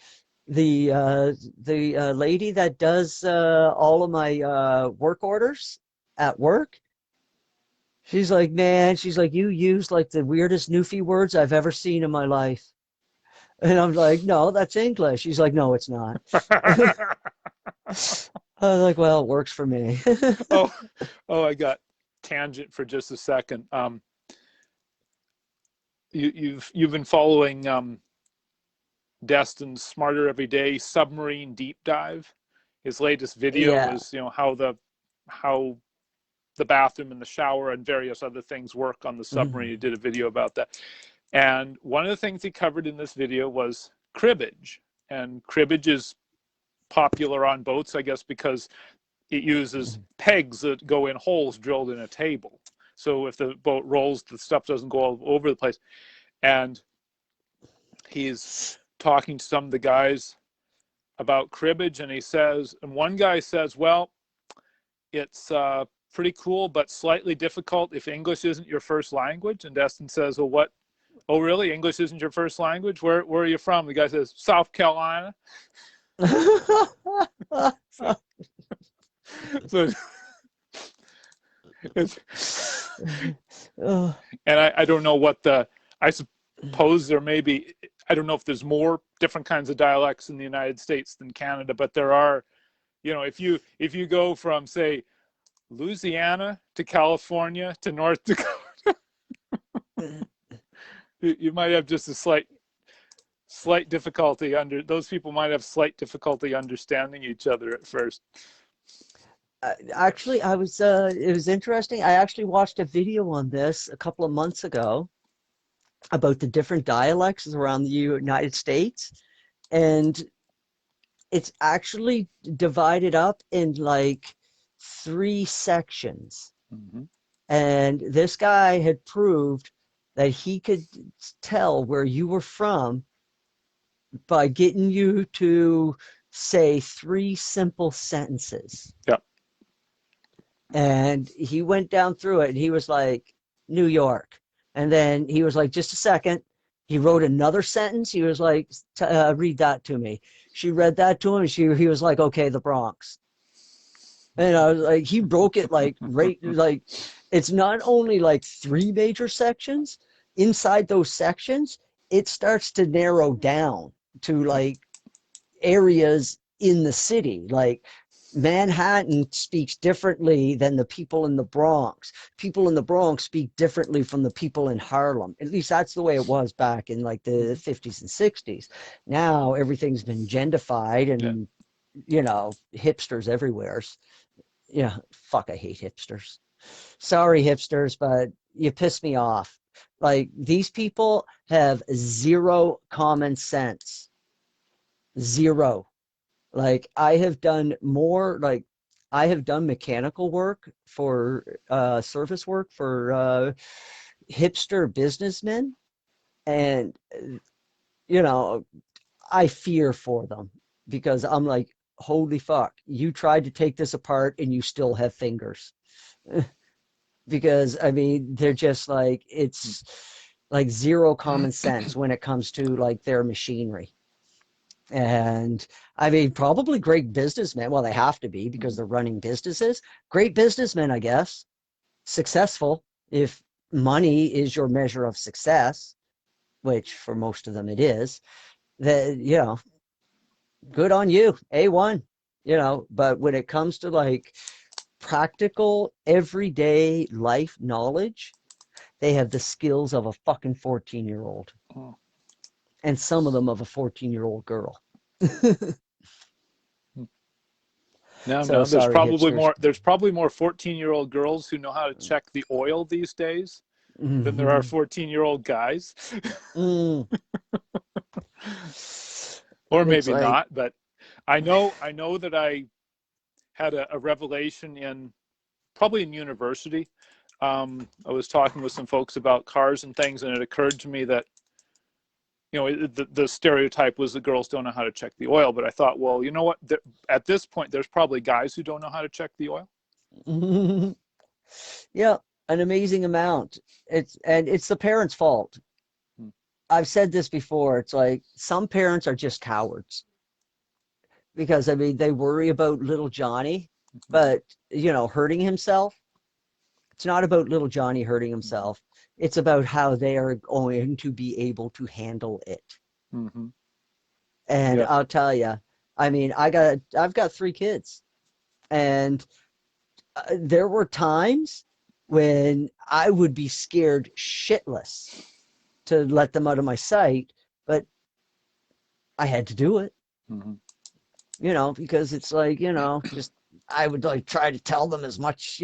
lady that does all of my work orders at work, she's like, man, you use the weirdest Newfie words I've ever seen in my life. And I'm like, no, that's English. She's like, no, it's not. I was like, well, it works for me. oh, I got tangent for just a second. You've been following Destin's Smarter Every Day submarine deep dive. His latest video is how the bathroom and the shower and various other things work on the submarine. He did a video about that. And one of the things he covered in this video was cribbage. And cribbage is popular on boats, I guess, because it uses pegs that go in holes drilled in a table. So if the boat rolls, the stuff doesn't go all over the place. And he's talking to some of the guys about cribbage, and one guy says, well, it's pretty cool, but slightly difficult if English isn't your first language. And Destin says, well, what? Oh, really? English isn't your first language? Where are you from? The guy says, South Carolina. So and I don't know what I suppose there may be, I don't know if there's more different kinds of dialects in the United States than Canada, but there are, if you go from, say, Louisiana to California to North Dakota, you might have just a slight difficulty those people might have slight difficulty understanding each other at first. Actually, it was interesting. I actually watched a video on this a couple of months ago about the different dialects around the United States, and it's actually divided up in 3 sections. Mm-hmm. And this guy had proved that he could tell where you were from by getting you to say three simple sentences. Yeah. And he went down through it and he was like, New York. And then he was like, just a second. He wrote another sentence. He was like, read that to me. She read that to him. He was like, okay, the Bronx. And I was like, he broke it like right, like it's not only like three major sections. Inside those sections, it starts to narrow down to Yep. like areas in the city. Like Manhattan speaks differently than the people in the Bronx. People in the Bronx speak differently from the people in Harlem. At least that's the way it was back in like the 50s and 60s. Now everything's been gentrified Yeah. and, hipsters everywhere. Yeah, fuck, I hate hipsters. Sorry, hipsters, but you piss me off. Like, these people have zero common sense. Zero. Like, I have done mechanical work for service work for hipster businessmen. And, you know, I fear for them because I'm like, holy fuck, you tried to take this apart and you still have fingers. Because I mean, they're just like, it's like zero common sense when it comes to like their machinery. And I mean, probably great businessmen. Well, they have to be because they're running businesses. Great businessmen, I guess. Successful if money is your measure of success, which for most of them it is. That, good on you, A1. But when it comes to like practical everyday life knowledge, they have the skills of a fucking 14-year-old, Oh. and some of them of a 14-year-old girl. So No, sorry, hipsters. there's probably more 14-year-old girls who know how to check the oil these days than there are 14-year-old guys. Mm. Or It's maybe like, not, but I know that I had a revelation probably in university. I was talking with some folks about cars and things, and it occurred to me that the stereotype was the girls don't know how to check the oil. But I thought, well, you know what? At this point, there's probably guys who don't know how to check the oil. yeah, an amazing amount. It's the parents' fault. Hmm. I've said this before. It's like some parents are just cowards because I mean they worry about little Johnny, but hurting himself. It's not about little Johnny hurting himself. It's about how they are going to be able to handle it. Mm-hmm. And Yeah. I'll tell you, I mean, I've got three kids, and there were times when I would be scared shitless to let them out of my sight, but I had to do it, Mm-hmm. because it's like, just I would like try to tell them as much,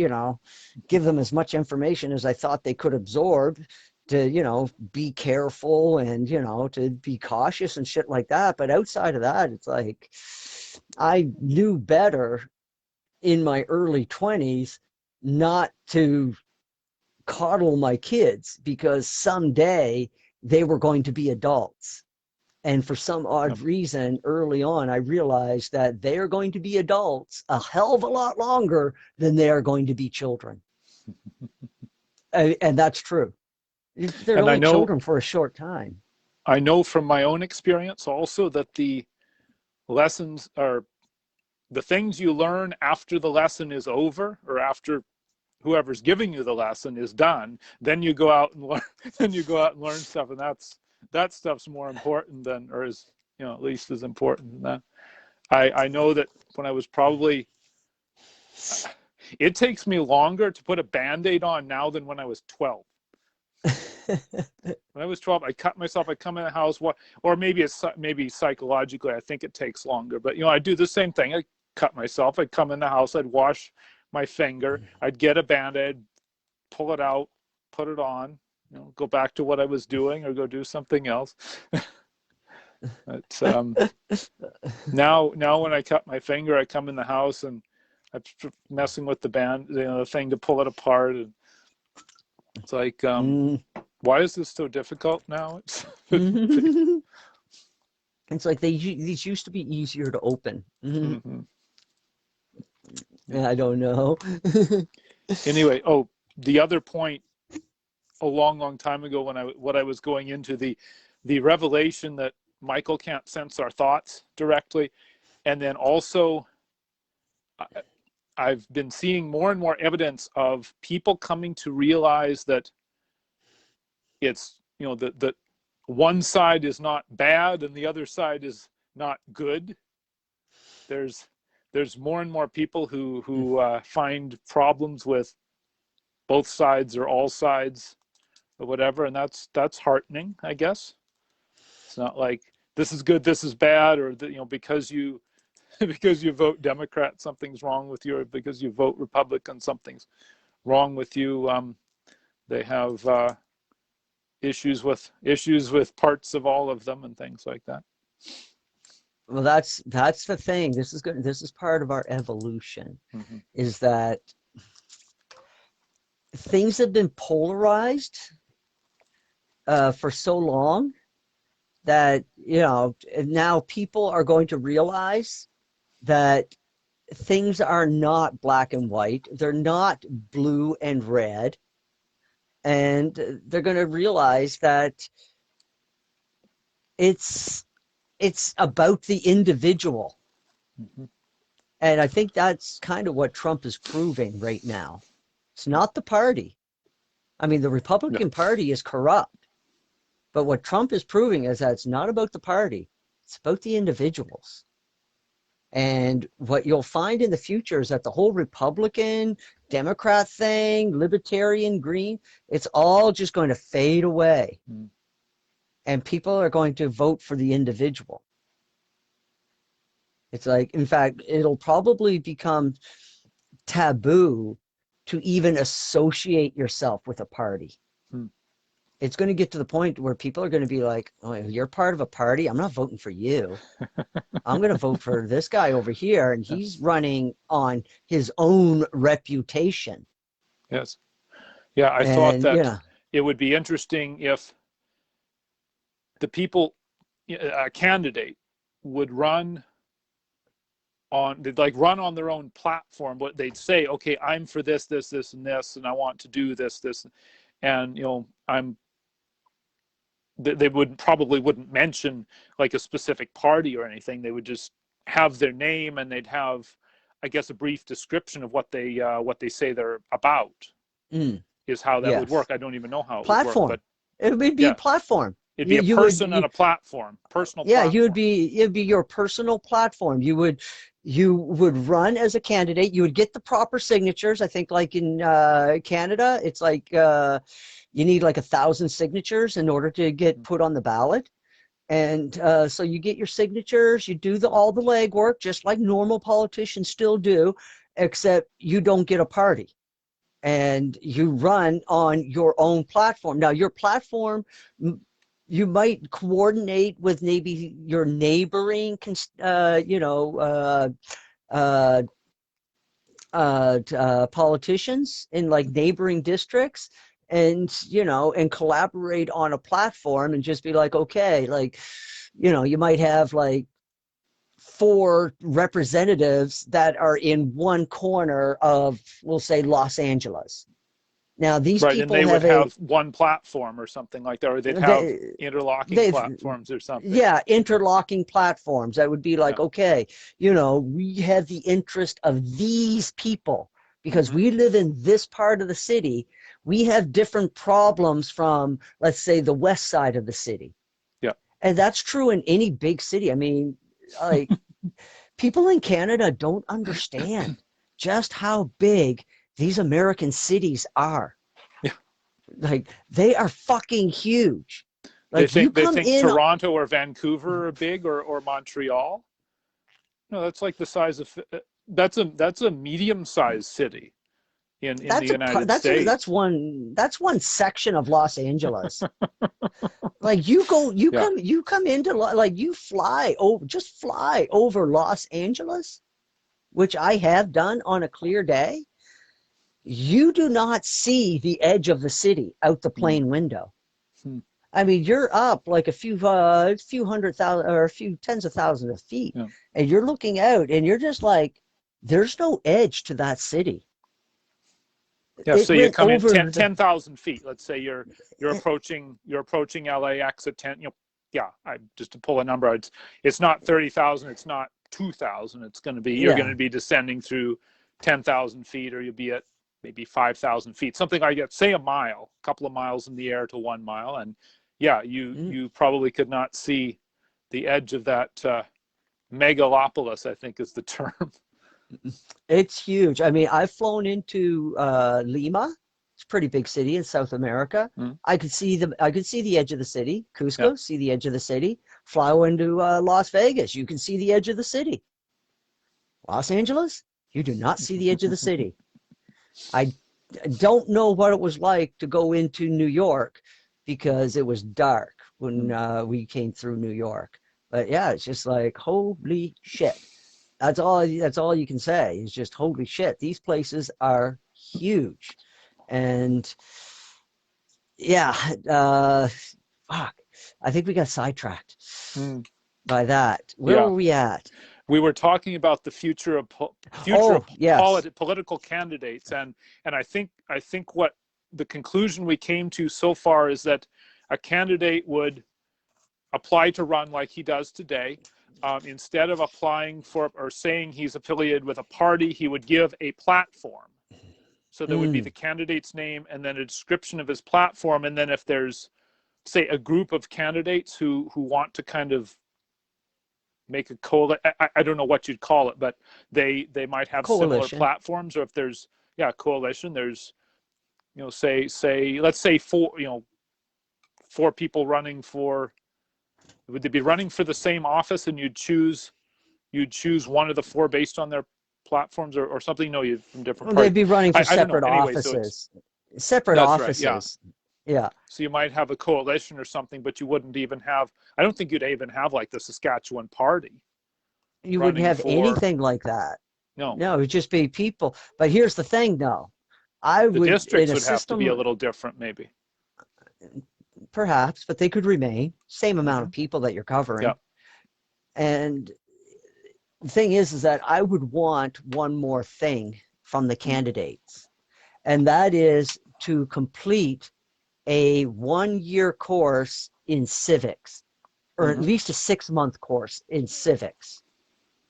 give them as much information as I thought they could absorb to, be careful and, to be cautious and shit like that. But outside of that, it's like I knew better in my early 20s not to coddle my kids because someday they were going to be adults. And for some odd Yep. reason, early on, I realized that they are going to be adults a hell of a lot longer than they are going to be children. And that's true. They're And only children for a short time. I know from my own experience also that the lessons are the things you learn after the lesson is over, or after whoever's giving you the lesson is done. Then you go out and learn. Then you go out and learn stuff, and that stuff's more important than, or is at least as important than that. I know that when I was probably, it takes me longer to put a Band-Aid on now than when I was 12. When I was 12, I cut myself. I come in the house, or maybe psychologically, I think it takes longer. But I do the same thing. I cut myself. I'd come in the house. I'd wash my finger. I'd get a Band-Aid, pull it out, put it on. Go back to what I was doing, or go do something else. But now when I cut my finger, I come in the house and I'm messing with the thing to pull it apart, and It's like, Mm. why is this so difficult now? It's It's like these used to be easier to open. mm-hmm. Yeah. I don't know. Anyway, the other point a long time ago when I was going into the revelation that Michael can't sense our thoughts directly, and then also I've been seeing more and more evidence of people coming to realize that it's, that one side is not bad and the other side is not good. There's more and more people who find problems with both sides or all sides or whatever, and that's heartening, I guess. It's not like this is good, this is bad, or because you because you vote Democrat, something's wrong with you, or because you vote Republican, something's wrong with you. They have issues with parts of all of them and things like that. Well, that's the thing. This is good. This is part of our evolution, Mm-hmm. is that things have been polarized for so long that now people are going to realize that things are not black and white. They're not blue and red. And they're going to realize that it's about the individual. Mm-hmm. And I think that's kind of what Trump is proving right now. It's not the party. I mean, the Republican Party is corrupt. But what Trump is proving is that it's not about the party. It's about the individuals. And what you'll find in the future is that the whole Republican, Democrat thing, Libertarian, Green, it's all just going to fade away. Mm. And people are going to vote for the individual. It's like, in fact, it'll probably become taboo to even associate yourself with a party. Hmm. It's going to get to the point where people are going to be like, oh, you're part of a party? I'm not voting for you. I'm going to vote for this guy over here, and he's running on his own reputation. Yes. Yeah, I thought that it would be interesting if the people, a candidate, would run on, they'd like run on their own platform, but they'd say, okay, I'm for this, this, this, and this, and I want to do this, this, and they wouldn't mention like a specific party or anything. They would just have their name, and they'd have, I guess, a brief description of what they say they're about. Is how that would work. I don't even know how it would work, but it would be a platform. It'd be a person on a platform, personal. Yeah, platform. It'd be your personal platform. You would run as a candidate. You would get the proper signatures. I think, like in Canada, it's like you need like 1,000 signatures in order to get put on the ballot. And so you get your signatures. You do all the legwork, just like normal politicians still do, except you don't get a party. And you run on your own platform. Now, your platform, you might coordinate with maybe your neighboring, politicians in like neighboring districts, and and collaborate on a platform, and just be like, okay, like, you might have like 4 representatives that are in one corner of, we'll say, Los Angeles. Now, these people and they would have one platform or something like that, or they'd have interlocking platforms or something. Yeah, interlocking platforms. That would be like, okay, we have the interest of these people because we live in this part of the city. We have different problems from, let's say, the west side of the city. Yeah. And that's true in any big city. I mean, like, people in Canada don't understand just how big these American cities are. Yeah. Like, they are fucking huge. Like, they think Toronto or Vancouver are big, or Montreal. No, that's like the size of, that's a medium-sized city in the United States. That's one section of Los Angeles. Like, you come into, like, you fly over Los Angeles, which I have done on a clear day. you do not see the edge of the city out the Hmm. plane window. Hmm. I mean, you're up like a few hundred thousand or a few tens of thousands of feet, Yeah. and you're looking out, and you're just like, there's no edge to that city. Yeah, It so you went come in over the 10,000 feet. Let's say you're approaching LAX at 10. Yeah, just to pull a number, it's not 30,000. It's not 2,000. It's going to be you're going yeah. to be descending through 10,000 feet, or you'll be at maybe 5,000 feet, something like that. Say a mile, a couple of miles in the air to 1 mile, and yeah, Mm. you probably could not see the edge of that megalopolis, I think is the term. It's huge. I mean, I've flown into Lima. It's a pretty big city in South America. Mm. I could see the edge of the city. Yeah. Cusco, see the edge of the city. Fly into Las Vegas, you can see the edge of the city. Los Angeles, you do not see the edge of the city. I don't know what it was like to go into New York because it was dark when Mm. we came through New York. But yeah, it's just like holy shit. That's all you can say is just holy shit. These places are huge. And yeah, fuck. I think we got sidetracked Mm. by that. Where Yeah. were we at? We were talking about the future of Oh, yes. political candidates, and I think what the conclusion we came to so far is that a candidate would apply to run like he does today. Instead of applying for or saying he's affiliated with a party, he would give a platform. So there would be Mm, the candidate's name and then a description of his platform, and then if there's, say, a group of candidates who want to kind of make a I don't know what you'd call it, but they might have similar coalition. platforms, or if there's, yeah, coalition, there's, say let's say four people running for, would they be running for the same office, and you'd choose one of the four based on their platforms, or something? No, you from different They'd parties. be running for I don't know. separate Anyway, so it's, offices. Separate that's right, yeah. offices. Yeah. So you might have a coalition or something, but you wouldn't even have, I don't think you'd even have like the Saskatchewan party You wouldn't running have for, anything like that. no. No, it would just be people. But here's the thing, though. I The would, in districts a would have to be a system, little different, maybe. perhaps, but they could remain same amount Mm-hmm. of people that you're Yeah. covering. And the thing is that I would want one more thing from the Mm-hmm. candidates, and that is to complete a 1 year course in civics, or at Mm-hmm. least a 6 month course in civics,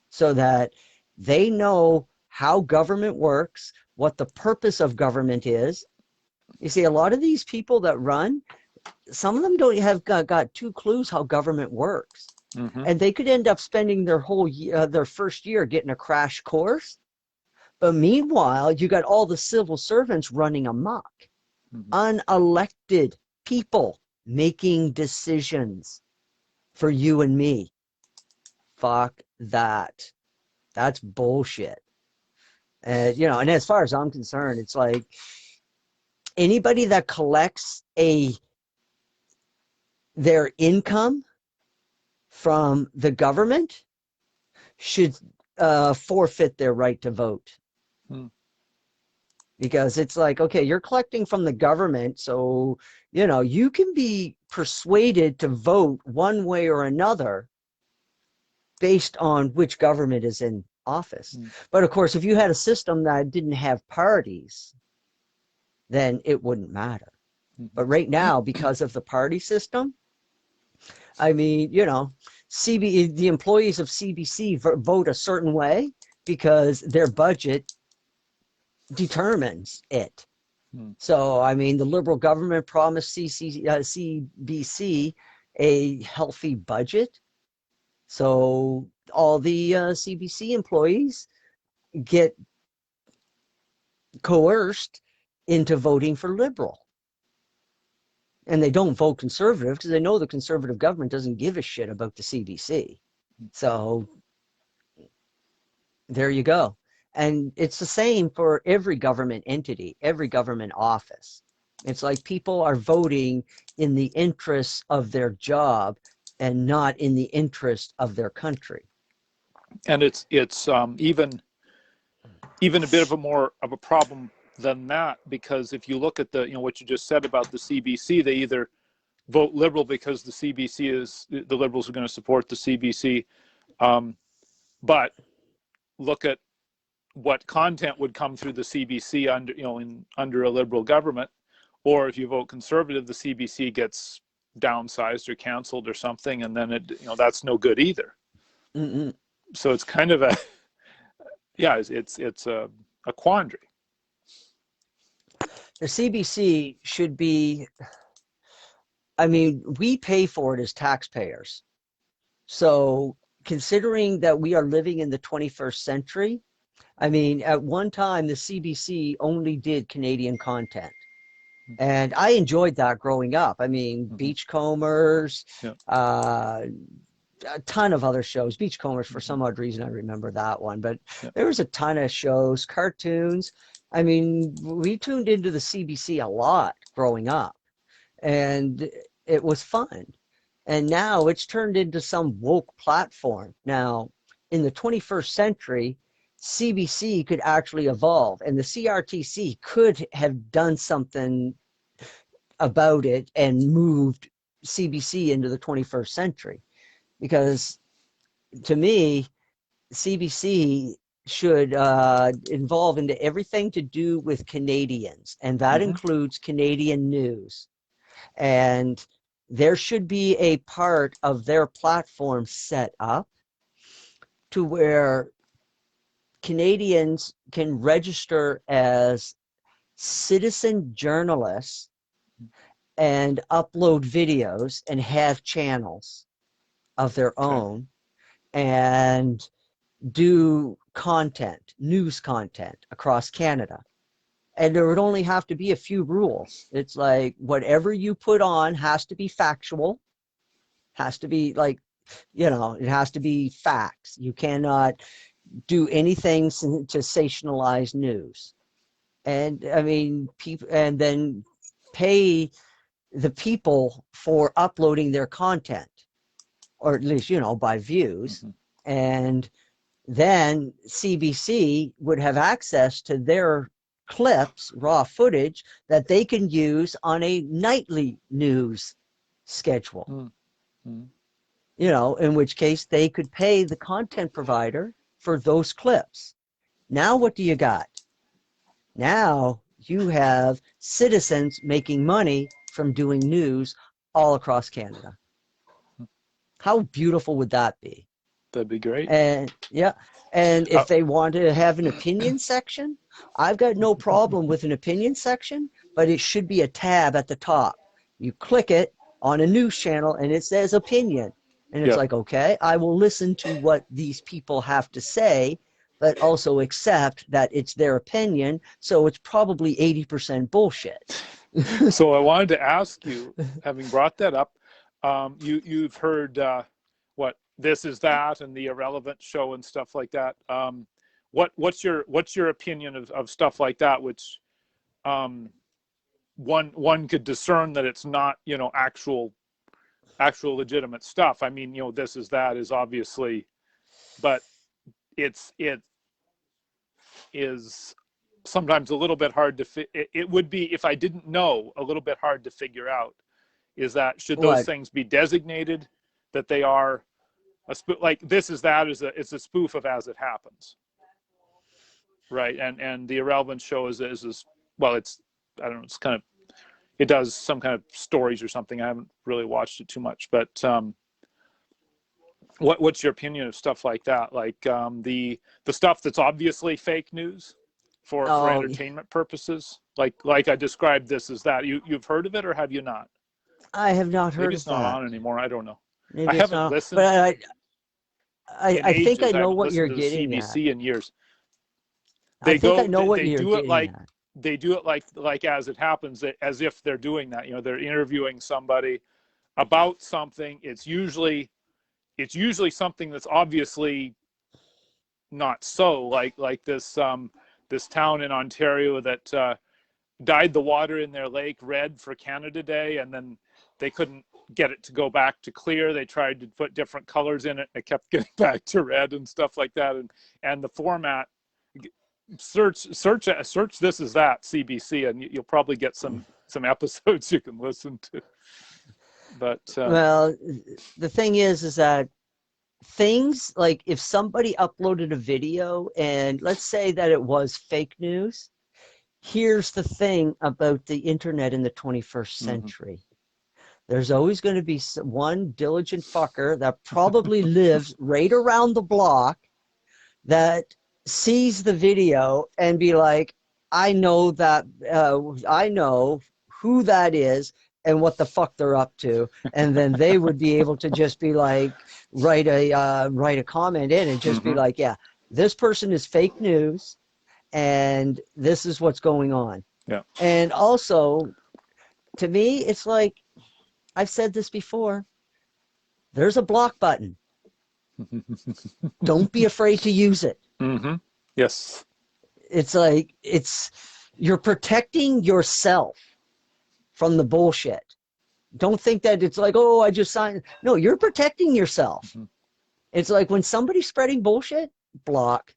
so that they know how government works, what the purpose of government is. You see, a lot of these people that run, some of them don't have got two clues how government works. Mm-hmm. And they could end up spending their whole year, their first year getting a crash course. But meanwhile, you got all the civil servants running amok, Mm-hmm. unelected people making decisions for you and me. Fuck that. That's bullshit. And and as far as I'm concerned, it's like anybody that collects their income from the government should forfeit their right to vote. Mm-hmm. Because it's like, okay, you're collecting from the government, so you can be persuaded to vote one way or another based on which government is in office. Mm-hmm. But of course, if you had a system that didn't have parties, then it wouldn't matter. But right now, because of the party system, I mean, the employees of CBC vote a certain way because their budget determines it. Mm-hmm. So, I mean, the Liberal government promised CBC a healthy budget. So all the CBC employees get coerced into voting for Liberal. And they don't vote Conservative because they know the Conservative government doesn't give a shit about the CBC. So there you go. And it's the same for every government entity, every government office. It's like people are voting in the interests of their job and not in the interest of their country. And it's even a bit of a more of a problem than that, because if you look at the, what you just said about the CBC, they either vote Liberal because the CBC is, the Liberals are going to support the CBC, but look at what content would come through the CBC under, under a Liberal government, or if you vote Conservative, the CBC gets downsized or canceled or something, and then that's no good either. Mm-mm. So it's kind of a, yeah, it's a quandary. The CBC should be, we pay for it as taxpayers. So considering that we are living in the 21st century, at one time, the CBC only did Canadian content. And I enjoyed that growing up. Beachcombers, Yeah. A ton of other shows. Beachcombers, for some odd reason, I remember that one. But there was a ton of shows, cartoons. We tuned into the CBC a lot growing up. And it was fun. And now it's turned into some woke platform. Now, in the 21st century, CBC could actually evolve, and the CRTC could have done something about it and moved CBC into the 21st century. Because to me, CBC should involve into everything to do with Canadians, and that includes Canadian news. And there should be a part of their platform set up to where Canadians can register as citizen journalists and upload videos and have channels of their own and do content, news content across Canada. And there would only have to be a few rules. It's like whatever you put on has to be factual, has to be it has to be facts. You cannot do anything sensationalized news. And people, and then pay the people for uploading their content, or at least, by views. And then CBC would have access to their clips, raw footage that they can use on a nightly news schedule. In which case they could pay the content provider for those clips. Now what do you got? Now you have citizens making money from doing news all across Canada. How beautiful would that be? That'd be great. And if they want to have an opinion section, I've got no problem with an opinion section, but it should be a tab at the top. You click it on a news channel and it says opinion. And it's like, okay, I will listen to what these people have to say, but also accept that it's their opinion. So it's probably 80% bullshit. So I wanted to ask you, having brought that up, you've heard what This Is That and the Irrelevant show and stuff like that. What's your opinion of stuff like that, which one could discern that it's not actual legitimate stuff. This Is That is obviously, but it is sometimes a little bit hard to it would be, if I didn't know, a little bit hard to figure out. Is that, should those things be designated that they are like This Is That is a spoof of As It Happens, right? And the Irrelevant show is well, it's, I don't know, it's kind of, it does some kind of stories or something. I haven't really watched it too much, but what's your opinion of stuff like that? Like the stuff that's obviously fake news for entertainment purposes, like I described This Is That. You've heard of it, or have you not? I have not heard Maybe of it's that. not on anymore. I don't know. Maybe I haven't listened. But I think I know what you're to getting CBC at. in years. I think I know what you're getting at. They do it like As It Happens, as if they're doing that. They're interviewing somebody about something. It's usually something that's obviously not so. Like this town in Ontario that dyed the water in their lake red for Canada Day, and then they couldn't get it to go back to clear. They tried to put different colors in it, and it kept getting back to red and stuff like that. And the format search this as that CBC, and you'll probably get some episodes you can listen to. But well, the thing is that things like if somebody uploaded a video and let's say that it was fake news, here's the thing about the internet in the 21st century. There's always going to be one diligent fucker that probably lives right around the block that sees the video and be like, I know that, I know who that is and what the fuck they're up to. And then they would be able to just be like, write a comment in and just be like, yeah, this person is fake news and this is what's going on. Yeah. And also, to me, it's like, I've said this before, there's a block button. Don't be afraid to use it. Yes. It's like, you're protecting yourself from the bullshit. Don't think that it's like, oh, I just signed. No, you're protecting yourself. It's like when somebody's spreading bullshit, block.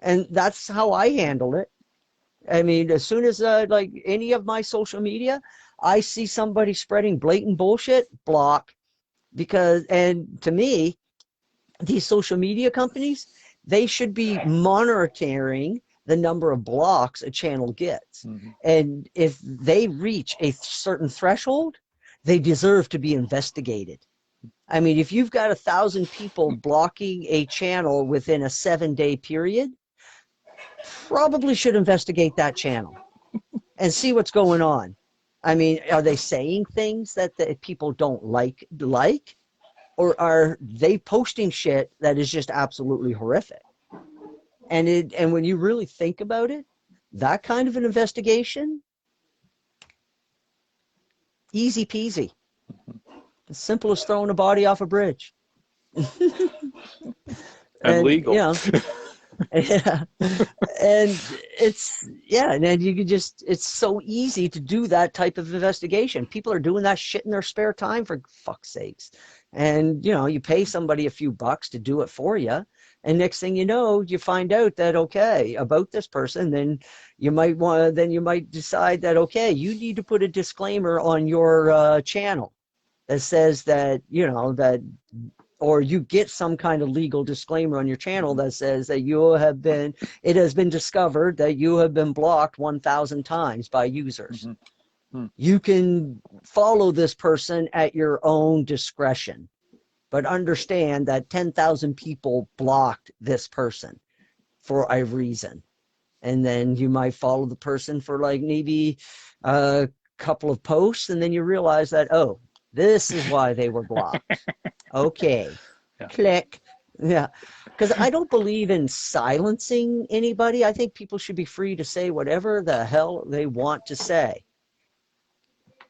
And that's how I handle it. I mean, as soon as like any of my social media, I see somebody spreading blatant bullshit, block. Because, and to me, these social media companies, they should be monitoring the number of blocks a channel gets. And if they reach a certain threshold, they deserve to be investigated. I mean, if you've got 1,000 people blocking a channel within a 7-day period, probably should investigate that channel and see what's going on. I mean, are they saying things that people don't like, or are they posting shit that is just absolutely horrific? And when you really think about it, that kind of an investigation, easy peasy. As simple as throwing a body off a bridge. And legal. You know, yeah. And it's, yeah, and then you can just, it's so easy to do that type of investigation. People are doing that shit in their spare time, for fuck's sakes. And, you know, you pay somebody a few bucks to do it for you. And next thing you know, you find out that, okay, about this person, then you might decide that, okay, you need to put a disclaimer on your channel that says that, you know, that, or you get some kind of legal disclaimer on your channel that says that it has been discovered that you have been blocked 1,000 times by users. You can follow this person at your own discretion, but understand that 10,000 people blocked this person for a reason. And then you might follow the person for like maybe a couple of posts, and then you realize that, oh, this is why they were blocked. Okay. Yeah. Click. Yeah. Because I don't believe in silencing anybody. I think people should be free to say whatever the hell they want to say.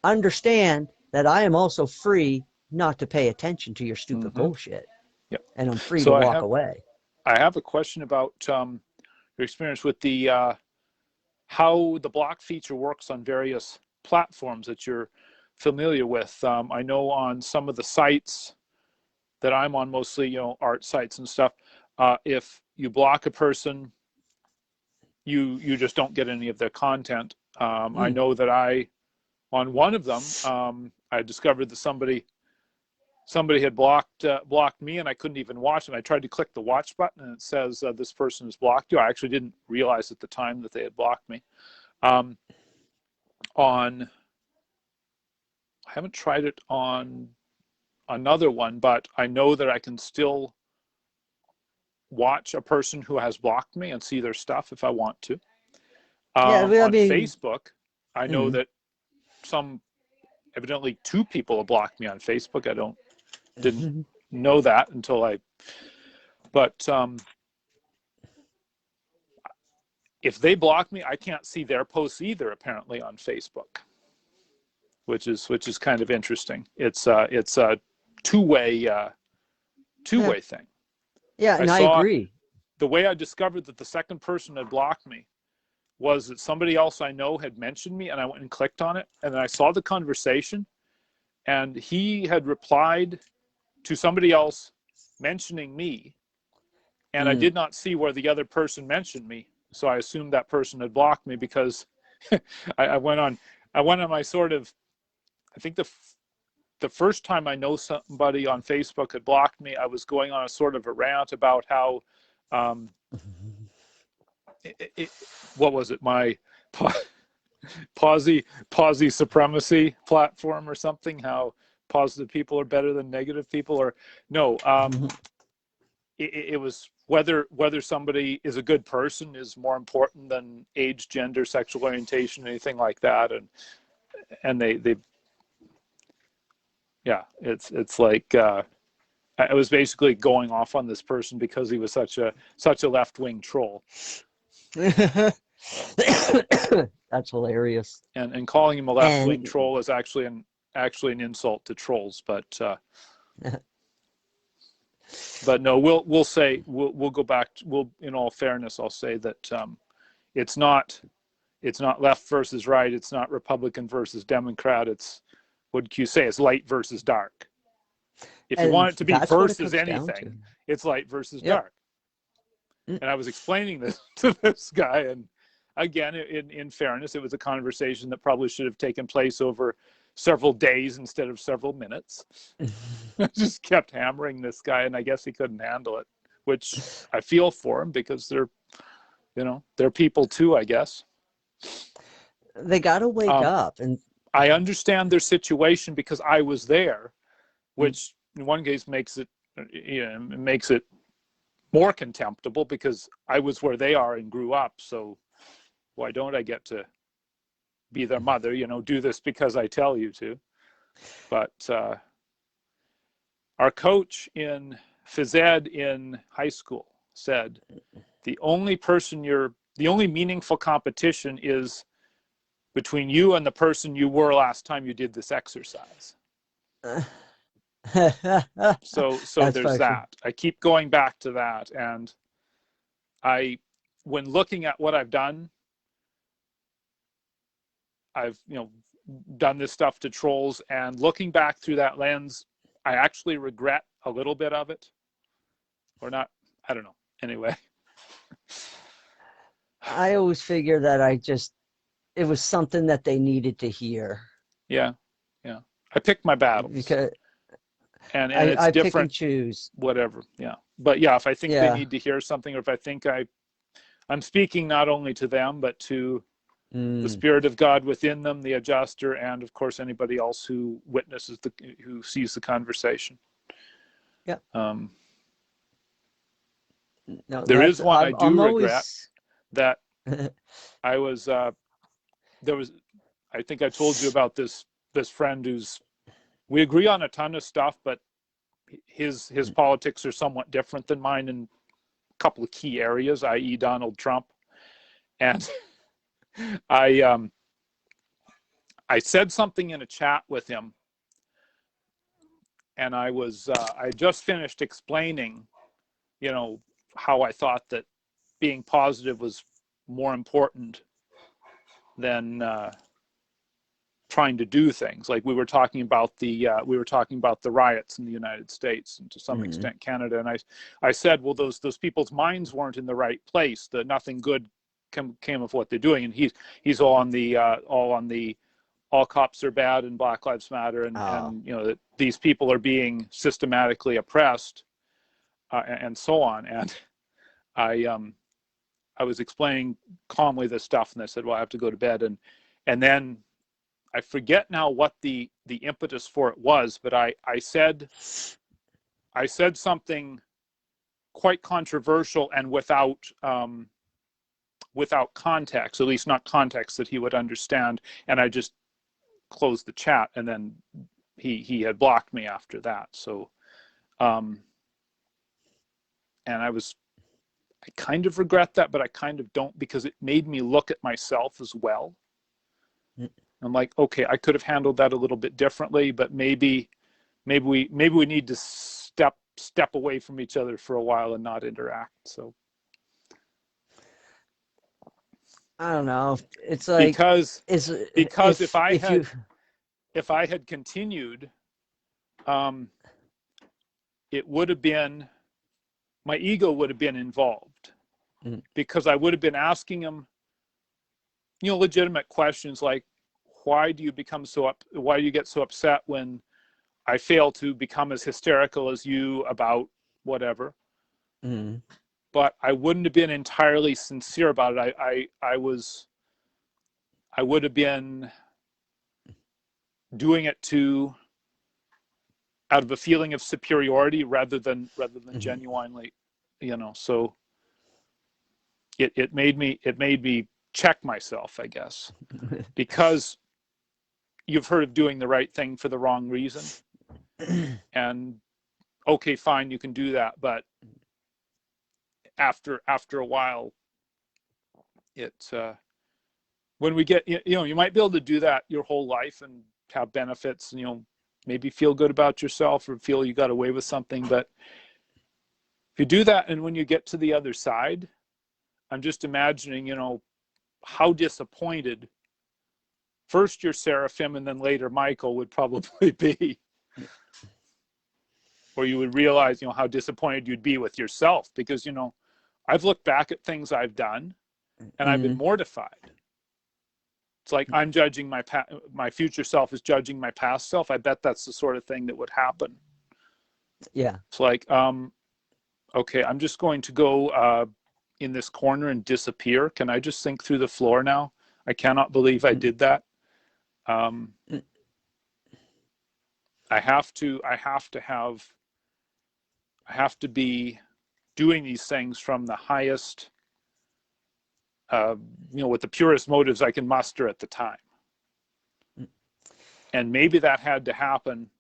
Understand that I am also free not to pay attention to your stupid bullshit. Yep. And I'm free to walk away. I have a question about your experience with the how the block feature works on various platforms that you're familiar with. I know on some of the sites that I'm on, mostly, you know, art sites and stuff, if you block a person, you just don't get any of their content. I know that on one of them, I discovered that somebody had blocked me, and I couldn't even watch it. I tried to click the watch button, and it says this person has blocked you. I actually didn't realize at the time that they had blocked me. I haven't tried it on another one, but I know that I can still watch a person who has blocked me and see their stuff if I want to. Yeah, well, on Facebook, I know that evidently 2 people have blocked me on Facebook. I didn't know that until but if they block me, I can't see their posts either, apparently, on Facebook, which is kind of interesting. It's a two-way thing. Yeah, and I agree. The way I discovered that the second person had blocked me was that somebody else I know had mentioned me, and I went and clicked on it, and then I saw the conversation, and he had replied to somebody else mentioning me, and I did not see where the other person mentioned me. so I assumed that person had blocked me because I went on my sort of, I think the first time I know somebody on Facebook had blocked me, I was going on a sort of a rant about how, what was it, my posy supremacy platform or something, how positive people are better than negative people, or no, it was whether somebody is a good person is more important than age, gender, sexual orientation, anything like that. And they yeah, it's like I was basically going off on this person because he was such a left-wing troll. That's hilarious. And calling him a left-wing And troll is actually an insult to trolls, but no, we'll say we'll go back. In all fairness, I'll say that it's not left versus right. It's not Republican versus Democrat. It's, what you say? It's light versus dark. If you want it to be that's what it versus comes down to. anything, it's light versus Yep. dark. And I was explaining this to this guy, and again, in fairness, it was a conversation that probably should have taken place over several days instead of several minutes. I just kept hammering this guy, and I guess he couldn't handle it, which I feel for him, because they're people too, I guess. They got to wake up. And I understand their situation because I was there, which in one case makes it more contemptible, because I was where they are and grew up. So why don't I get to be their mother? Do this because I tell you to. But our coach in phys ed in high school said, the only meaningful competition is between you and the person you were last time you did this exercise. So there's that. I keep going back to that. And when looking at what I've done, I've done this stuff to trolls, and looking back through that lens, I actually regret a little bit of it, or not. I don't know. Anyway, I always figure that it was something that they needed to hear. Yeah. I pick my battles, because and it's I different. pick and choose. Whatever. Yeah. But yeah, if I think they need to hear something, or if I think I'm speaking not only to them, but to the Spirit of God within them, the adjuster, and of course anybody else who witnesses who sees the conversation. Yeah. No, there is one I do regret. Always... that I was there was, I think I told you about this friend we agree on a ton of stuff, but his politics are somewhat different than mine in a couple of key areas, i.e. Donald Trump. And I said something in a chat with him, and I just finished explaining, how I thought that being positive was more important than trying to do things. Like we were talking about the riots in the United States, and to some extent Canada, and I said, well, those people's minds weren't in the right place, that nothing good came of what they're doing. And he's all on the all cops are bad and Black Lives Matter, and that these people are being systematically oppressed, and so on. And I was explaining calmly this stuff, and I said, well, I have to go to bed. And then I forget now what the impetus for it was, but I said something quite controversial and without context, at least not context that he would understand. And I just closed the chat, and then he had blocked me after that. So, and I kind of regret that, but I kind of don't, because it made me look at myself as well. I'm like, okay, I could have handled that a little bit differently, but maybe we need to step away from each other for a while and not interact. So I don't know. It's like, because if I had continued, it would have been, my ego would have been involved. Mm. because I would have been asking him, legitimate questions like, why do you get so upset when I fail to become as hysterical as you about whatever? Mm. But I wouldn't have been entirely sincere about it. I would have been doing it out of a feeling of superiority rather than Mm. genuinely, so it made me check myself, I guess, because you've heard of doing the right thing for the wrong reason. And okay, fine, you can do that, but after a while, it's when we get, you might be able to do that your whole life and have benefits, maybe feel good about yourself or feel you got away with something. But if you do that, and when you get to the other side, I'm just imagining, how disappointed first your Seraphim and then later Michael would probably be. Or you would realize, how disappointed you'd be with yourself, because, I've looked back at things I've done and I've been Mm. mortified. It's like I'm judging my future self is judging my past self. I bet that's the sort of thing that would happen. Yeah. It's like, okay, I'm just going to go in this corner and disappear. Can I just sink through the floor now? I cannot believe I did that. Mm. I have to be doing these things from the highest, with the purest motives I can muster at the time. And maybe that had to happen,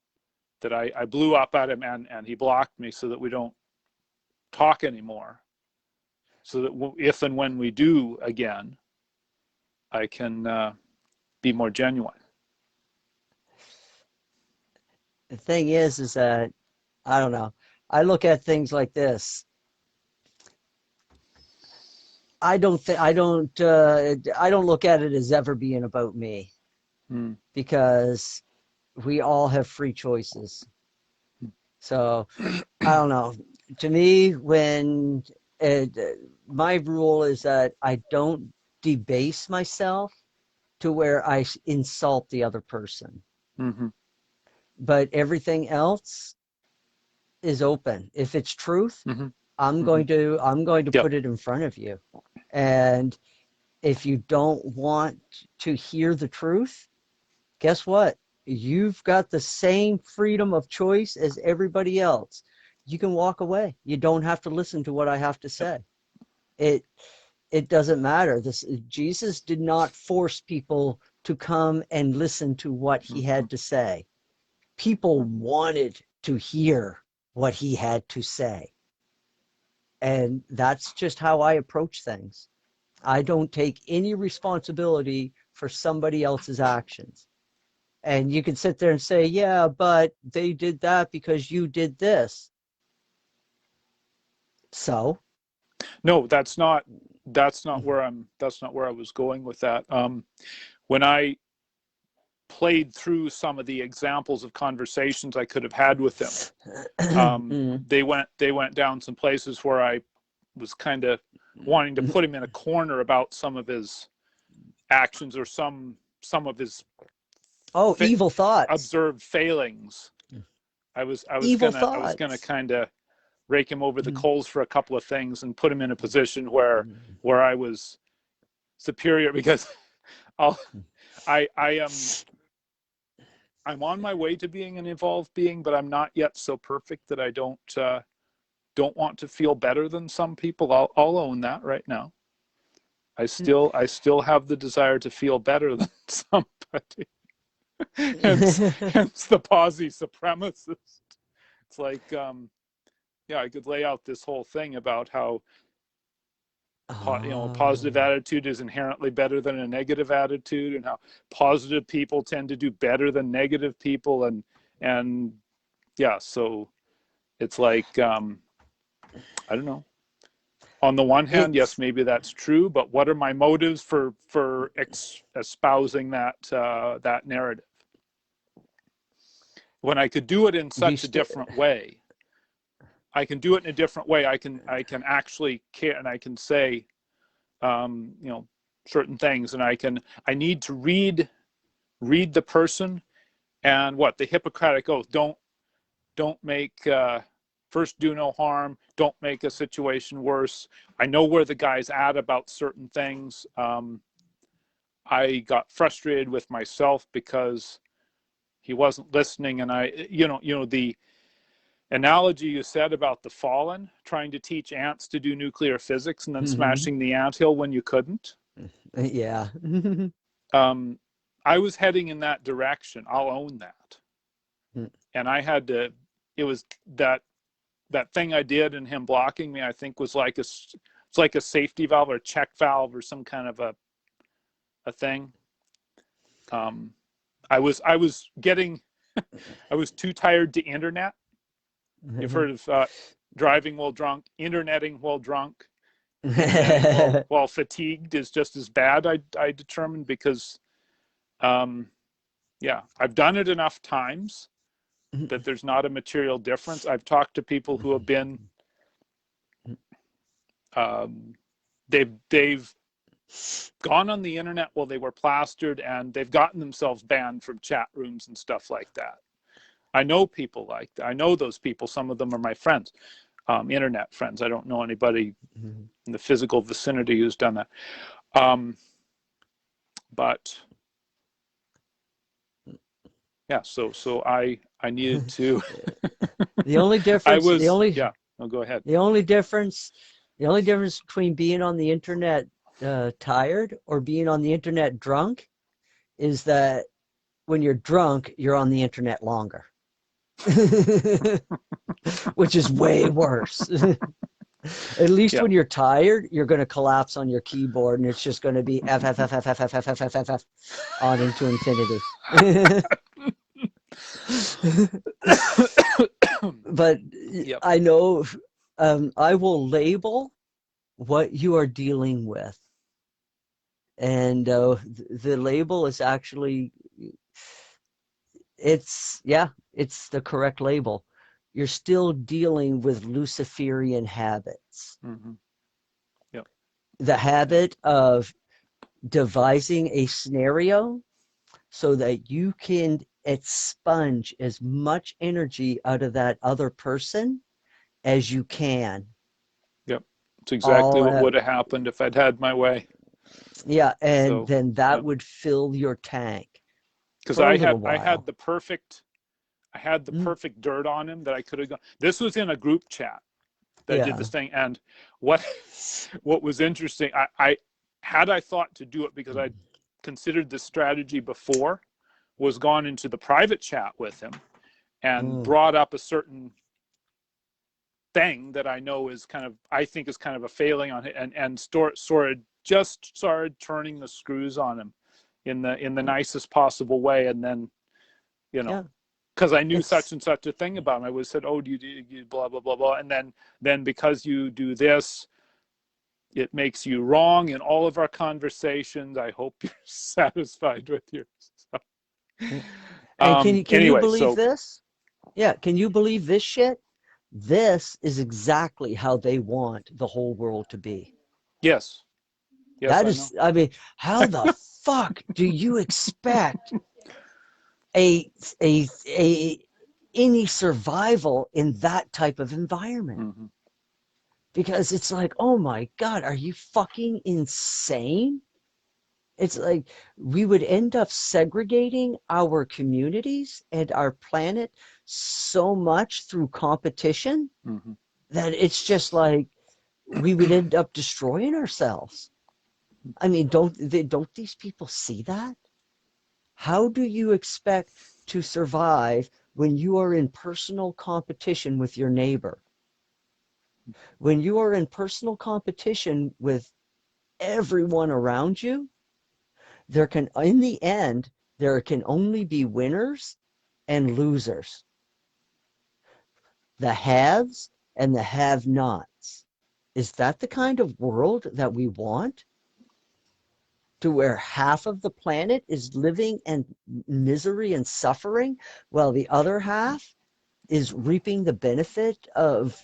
that I blew up at him and he blocked me so that we don't talk anymore. So that if and when we do again, I can be more genuine. The thing is that I don't know. I look at things like this. I don't look at it as ever being about me, because we all have free choices. So I don't know. To me, when my rule is that I don't debase myself to where I insult the other person, Mm-hmm. but everything else is open. If it's truth, Mm-hmm. I'm Mm-hmm. going to Yep. put it in front of you. And if you don't want to hear the truth, guess what? You've got the same freedom of choice as everybody else. You can walk away. You don't have to listen to what I have to Yep. say. It it doesn't matter. Jesus did not force people to come and listen to what he Mm-hmm. had to say. People wanted to hear what he had to say. And that's just how I approach things. I don't take any responsibility for somebody else's actions. And you can sit there and say, yeah, but they did that because you did this. So, No, that's not where I was going with that. When I played through some of the examples of conversations I could have had with them, mm, they went down some places where I was kind of wanting to put him in a corner about some of his actions or some of his oh, evil thoughts. observed failings. I was Evil gonna thoughts. kind of rake him over the Mm, coals for a couple of things and put him in a position where I was superior, because I'll I am I'm on my way to being an evolved being, but I'm not yet so perfect that I don't want to feel better than some people. I'll own that right now. I still have the desire to feel better than somebody. hence the posse supremacist. It's like, yeah, I could lay out this whole thing about how a positive oh, attitude is inherently better than a negative attitude, and how positive people tend to do better than negative people, and yeah, so it's like, I don't know. On the one hand, yes, it's maybe that's true, but what are my motives for espousing that narrative when I could do it in you such a still different way? I can do it in a different way. I can actually care, and I can say, certain things, and I need to read the person, and what the Hippocratic Oath, don't make, first do no harm, don't make a situation worse. I know where the guy's at about certain things. I got frustrated with myself because he wasn't listening, and the analogy you said about the fallen trying to teach ants to do nuclear physics and then smashing the anthill when you couldn't. Yeah. I was heading in that direction. I'll own that. And I had to, it was that thing I did and him blocking me, I think was it's like a safety valve or a check valve or some kind of a thing. I was getting, I was too tired to internet. You've heard of driving while drunk, interneting while drunk, interneting while fatigued is just as bad. I determined, because, I've done it enough times that there's not a material difference. I've talked to people who have been, they've gone on the internet while they were plastered, and they've gotten themselves banned from chat rooms and stuff like that. I know people like that. I know those people. Some of them are my friends, internet friends. I don't know anybody in the physical vicinity who's done that. But yeah, so I needed to. The only difference. Go ahead. The only difference between being on the internet tired or being on the internet drunk is that when you're drunk, you're on the internet longer. Which is way worse. At least when you're tired, you're going to collapse on your keyboard, and it's just going to be F F F F F F F F F F F on into infinity. But I know I will label what you are dealing with, and the label is actually it's the correct label. You're still dealing with Luciferian habits. Yep. The habit of devising a scenario so that you can expunge as much energy out of that other person as you can. Yep. It's exactly what would have happened if I'd had my way. Yeah, and then that would fill your tank. Because I had the perfect dirt on him that I could have gone. This was in a group chat that I did this thing, and what was interesting, I thought to do it because I'd considered this strategy before, was gone into the private chat with him and brought up a certain thing that I know is I think is kind of a failing on it, and just started turning the screws on him in the nicest possible way, and then because I knew such and such a thing about him, I would have said, "Oh, do you blah blah blah blah," and then because you do this, it makes you wrong in all of our conversations. I hope you're satisfied with yourself. And can you believe this? Yeah, can you believe this shit? This is exactly how they want the whole world to be. Yes. That is, I mean, how the fuck do you expect any survival in that type of environment? Because it's like, oh my God, are you fucking insane? It's like we would end up segregating our communities and our planet so much through competition that it's just like we would end up destroying ourselves. I mean, don't these people see that? How do you expect to survive when you are in personal competition with your neighbor? When you are in personal competition with everyone around you, in the end, there can only be winners and losers. The haves and the have-nots. Is that the kind of world that we want? To where half of the planet is living in misery and suffering, while the other half is reaping the benefit of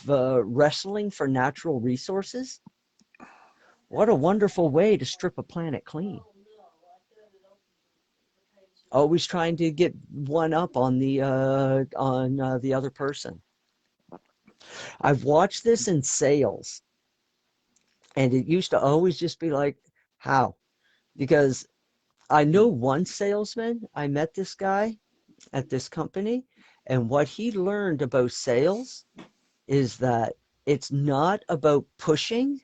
wrestling for natural resources. What a wonderful way to strip a planet clean. Always trying to get one up on the other person. I've watched this in sales, and it used to always just be like, how? Because I know one salesman. I met this guy at this company, and what he learned about sales is that it's not about pushing.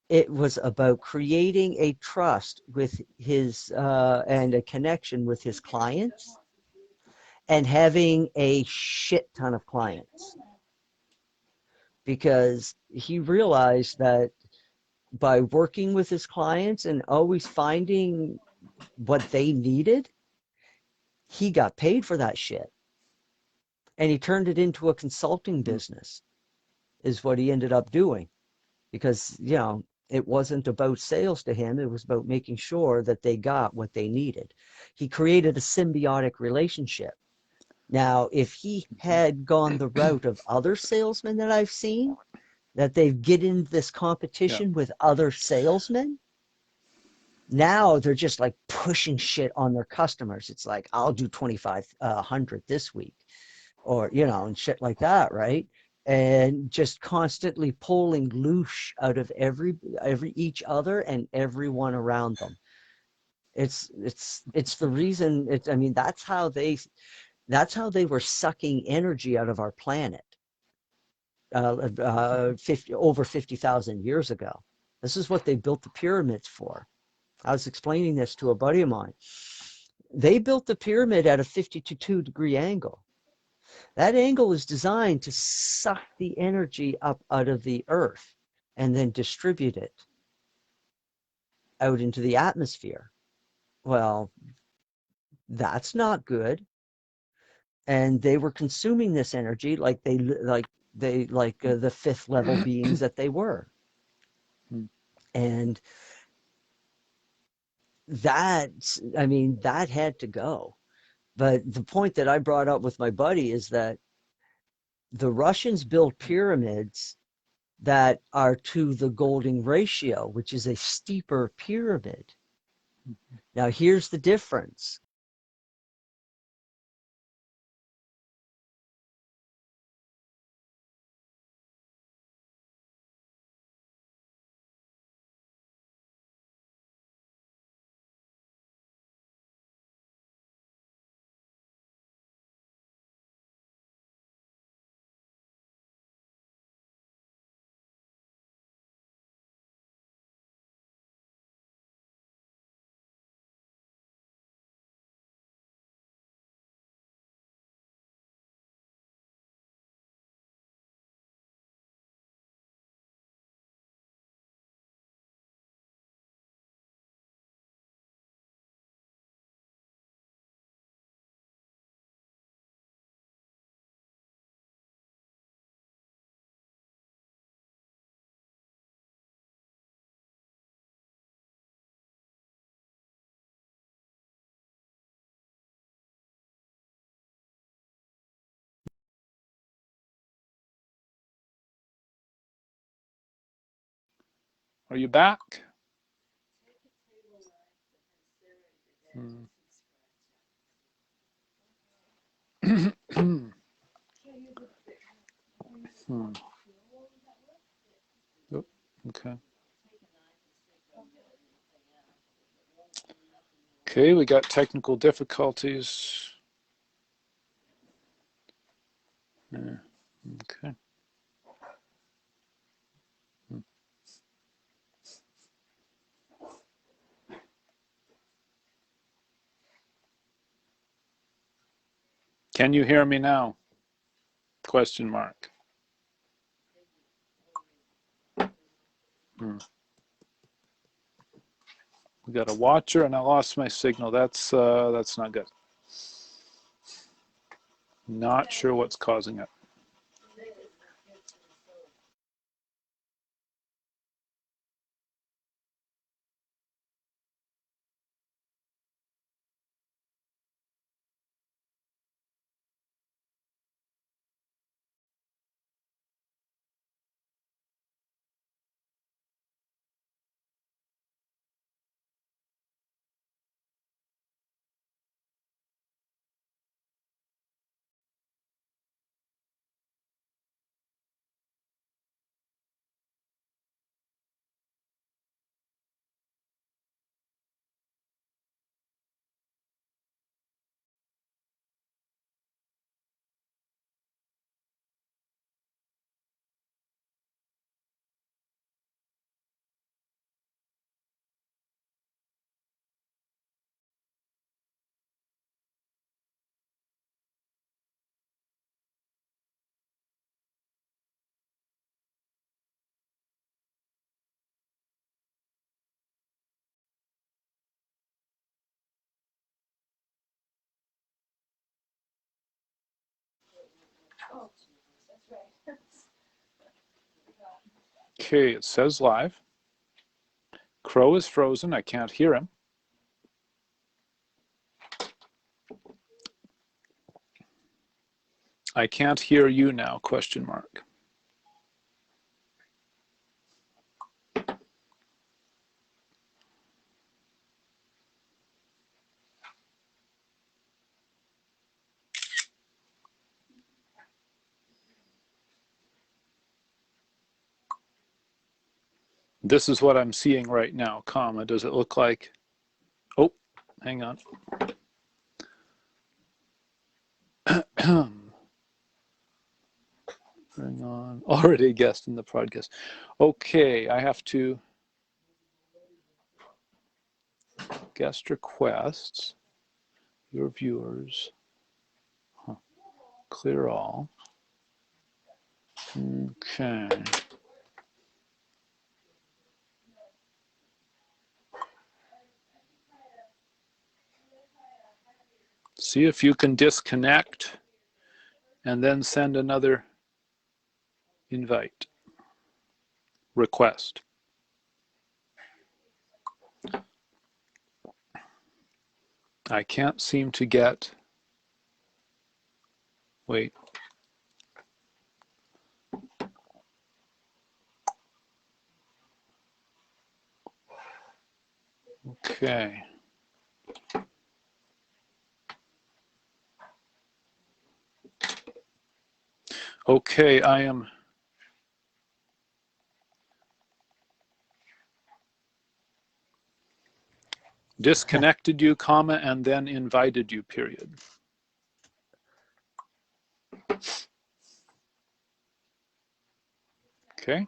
It was about creating a trust with his and a connection with his clients and having a shit ton of clients, because he realized that by working with his clients and always finding what they needed, he got paid for that shit. And he turned it into a consulting business, is what he ended up doing. Because, it wasn't about sales to him. It was about making sure that they got what they needed. He created a symbiotic relationship. Now, if he had gone the route of other salesmen that I've seen, that they get into this Yeah. competition with other salesmen, now they're just like pushing shit on their customers. It's like, I'll do 2,500 this week, or, and shit like that, right? And just constantly pulling loose out of every each other and everyone around them. It's the reason. I mean, that's how they were sucking energy out of our planet, 50,000 years ago. This is what they built the pyramids for. I was explaining this to a buddy of mine. They built the pyramid at a 52-degree angle. That angle is designed to suck the energy up out of the earth and then distribute it out into the atmosphere. Well, that's not good. And they were consuming this energy like the fifth level beings that they were. And that had to go. But the point that I brought up with my buddy is that the Russians built pyramids that are to the golden ratio, which is a steeper pyramid. Now, here's the difference. Are you back? Hmm. Hmm. Oh, okay. Okay, we got technical difficulties. Yeah. Okay. Can you hear me now? Question mark. Hmm. We got a watcher, and I lost my signal. That's not good. Not sure what's causing it. Okay, it says live. Crow is frozen. I can't hear him. I can't hear you now, question mark. This is what I'm seeing right now, comma. Does it look like, oh, hang on. Hang on, already a guest in the podcast. Okay, I have to guest requests, your viewers, clear all. Okay. See if you can disconnect and then send another invite request. I can't seem to get, wait. Okay. Okay, I am disconnected you, comma, and then invited you, period. Okay.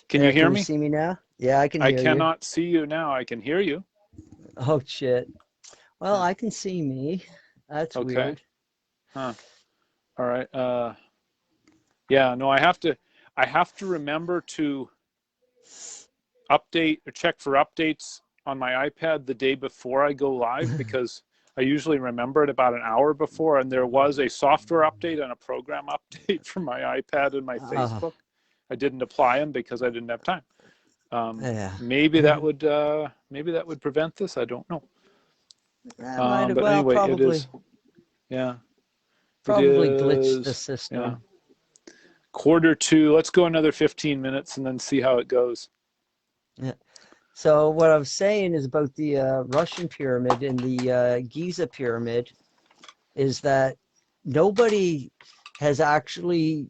Can you hear Can you me? see me now? Yeah, I can I hear you. cannot see you now. I can hear you. Oh, shit. Well, I can see me. That's Okay. weird. Huh. All right. Yeah, no, I have to remember to update or check for updates on my iPad the day before I go live, because I usually remember it about an hour before, and there was a software update and a program update for my iPad and my Facebook. I didn't apply them because I didn't have time. Yeah. Maybe that would prevent this. I don't know. That might have, But well, anyway, it is. Yeah, it probably glitched the is. system. Yeah, 1:45. Let's go another 15 minutes and then see how it goes. Yeah. So what I was saying is about the Russian pyramid and the Giza pyramid is that nobody has actually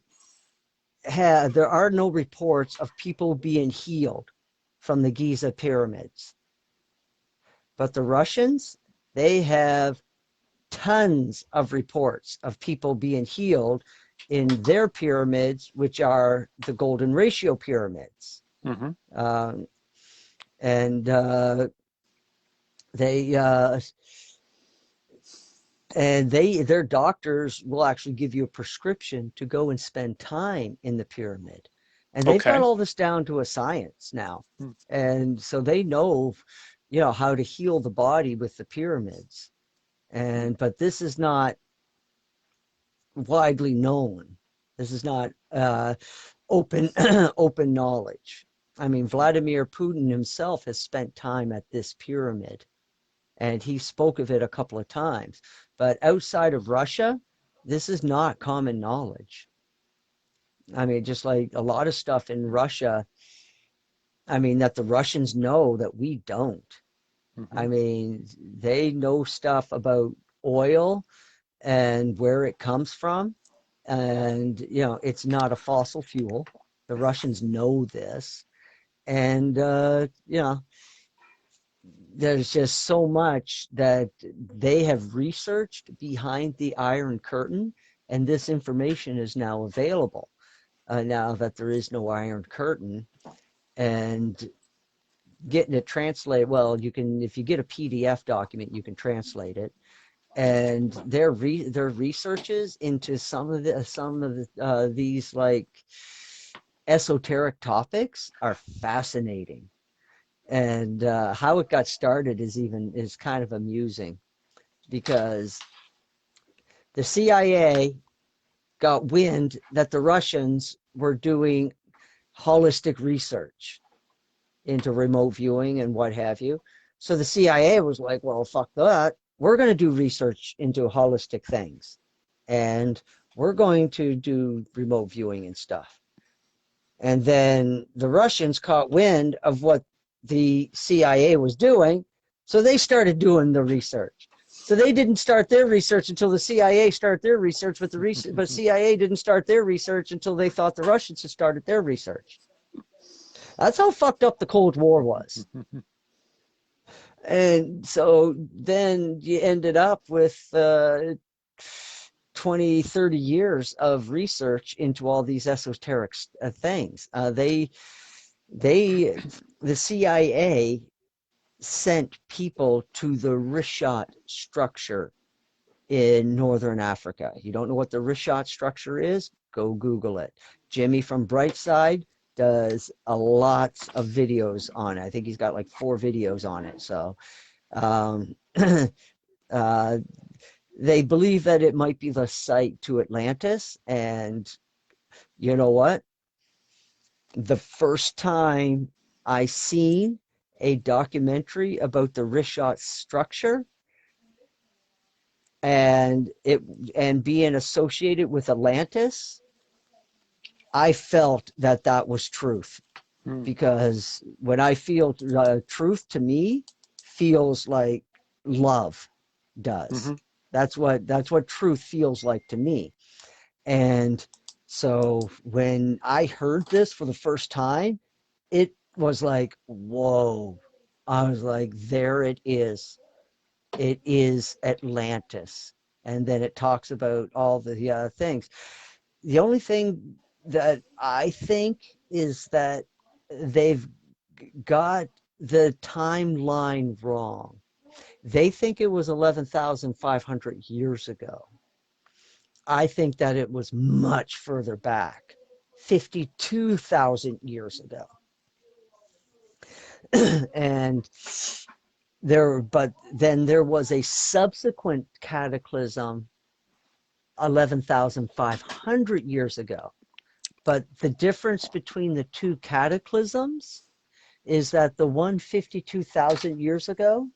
there are no reports of people being healed from the Giza pyramids. But the Russians, they have tons of reports of people being healed in their pyramids, which are the golden ratio pyramids. Mm-hmm. And their doctors will actually give you a prescription to go and spend time in the pyramid, and they've got Okay. all this down to a science now. Hmm. And so they know how to heal the body with the pyramids. And but this is not widely known. This is not open open knowledge. I mean, Vladimir Putin himself has spent time at this pyramid, and he spoke of it a couple of times. But outside of Russia, this is not common knowledge. I mean, just like a lot of stuff in Russia, I mean, that the Russians know that we don't. Mm-hmm. I mean, they know stuff about oil and where it comes from. And, it's not a fossil fuel. The Russians know this. And, there's just so much that they have researched behind the Iron Curtain, and this information is now available. Now that there is no Iron Curtain, and getting it translated, well, you can, if you get a PDF document, you can translate it. And their researches into some of these like esoteric topics are fascinating. And how it got started is kind of amusing, because the CIA got wind that the Russians were doing holistic research into remote viewing and what have you. So the CIA was like, well, fuck that. We're going to do research into holistic things. And we're going to do remote viewing and stuff. And then the Russians caught wind of what the CIA was doing. So they started doing the research. So they didn't start their research until the CIA started their research, but CIA didn't start their research until they thought the Russians had started their research. That's how fucked up the Cold War was. And so then you ended up with 20, 30 years of research into all these esoteric things. The CIA sent people to the Richat structure in Northern Africa. You don't know what the Richat structure is? Go Google it. Jimmy from Brightside does a lots of videos on it. I think he's got like 4 videos on it. So they believe that it might be the site to Atlantis. And you know what? The first time I seen a documentary about the Richat structure and being associated with Atlantis, I felt that that was truth. Because when I feel truth, to me feels like love does. That's what truth feels like to me. And so when I heard this for the first time, it was like, whoa. I was like, there it is. It is Atlantis. And then it talks about all the things. The only thing that I think is that they've got the timeline wrong. They think it was 11,500 years ago. I think that it was much further back, 52,000 years ago. And but then there was a subsequent cataclysm 11,500 years ago. But the difference between the two cataclysms is that the one 52,000 years ago,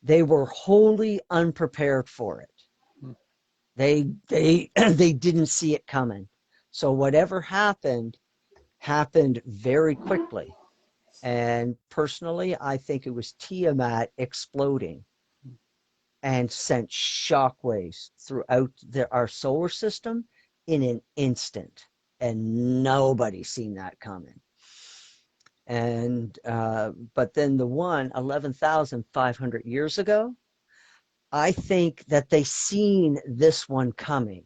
they were wholly unprepared for it. They they didn't see it coming. So whatever happened very quickly. And personally, I think it was Tiamat exploding and sent shockwaves throughout our solar system in an instant. And nobody seen that coming. And but then the one 11,500 years ago, I think that they seen this one coming.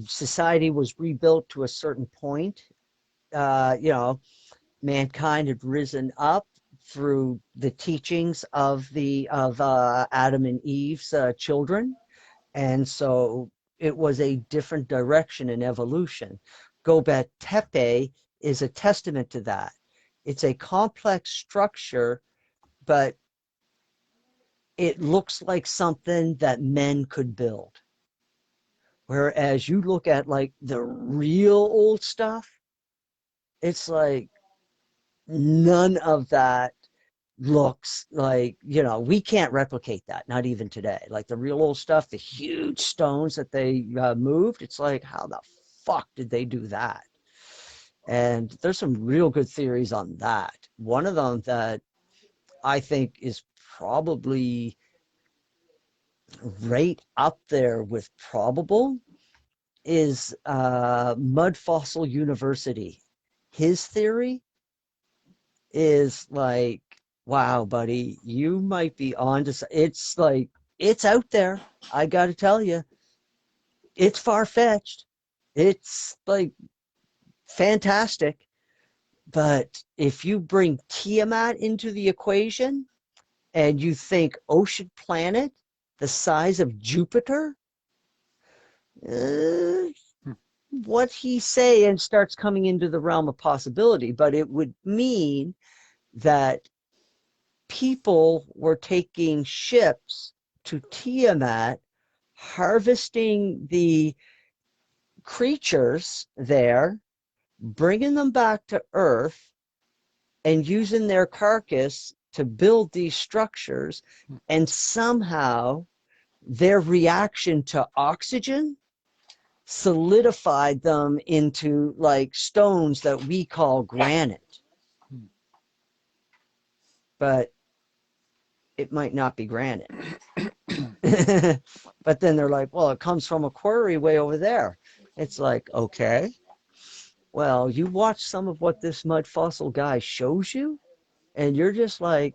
Society was rebuilt to a certain point. Mankind had risen up through the teachings of Adam and Eve's children, and so it was a different direction in evolution. Gobet Tepe is a testament to that. It's a complex structure, but it looks like something that men could build. Whereas you look at like the real old stuff, it's like none of that looks like, we can't replicate that, not even today. Like the real old stuff, the huge stones that they moved, it's like, how the fuck did they do that? And there's some real good theories on that. One of them that I think is probably right up there with probable is Mud Fossil University. His theory is like, wow, buddy, you might be on to. It's like, it's out there. I got to tell you, it's far-fetched. It's like fantastic. But if you bring Tiamat into the equation and you think ocean planet the size of Jupiter, what he's saying starts coming into the realm of possibility. But it would mean that people were taking ships to Tiamat, harvesting the creatures there, bringing them back to Earth, and using their carcass to build these structures, and somehow their reaction to oxygen solidified them into like stones that we call granite. But it might not be granite. But then they're like, well, it comes from a quarry way over there. It's like, okay, well, you watch some of what this mud fossil guy shows you, and you're just like,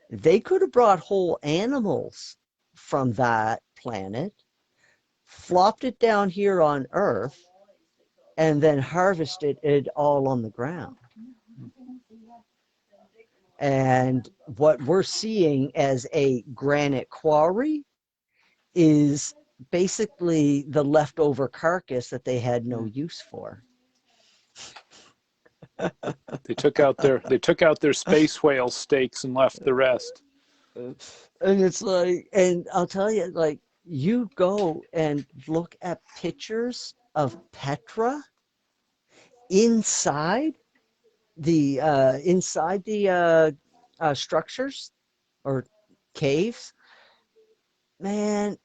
they could have brought whole animals from that planet, flopped it down here on Earth, and then harvested it all on the ground. And what we're seeing as a granite quarry is basically the leftover carcass that they had no use for. They took out their space whale steaks and left the rest. And it's like, and I'll tell you, like, you go and look at pictures of Petra inside the structures or caves, man,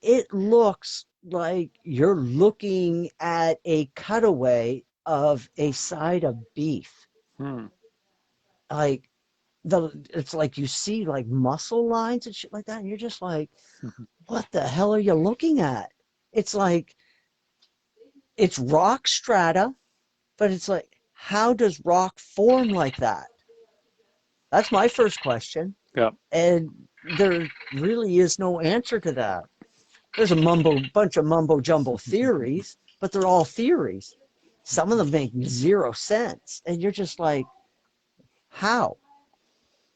it looks like you're looking at a cutaway of a side of beef. Like it's like you see like muscle lines and shit like that, and you're just like, what the hell are you looking at? It's like it's rock strata, but it's like, how does rock form like that? That's my first question. Yeah. And there really is no answer to that. There's a bunch of mumbo jumbo theories, but they're all theories. Some of them make zero sense. And you're just like, how?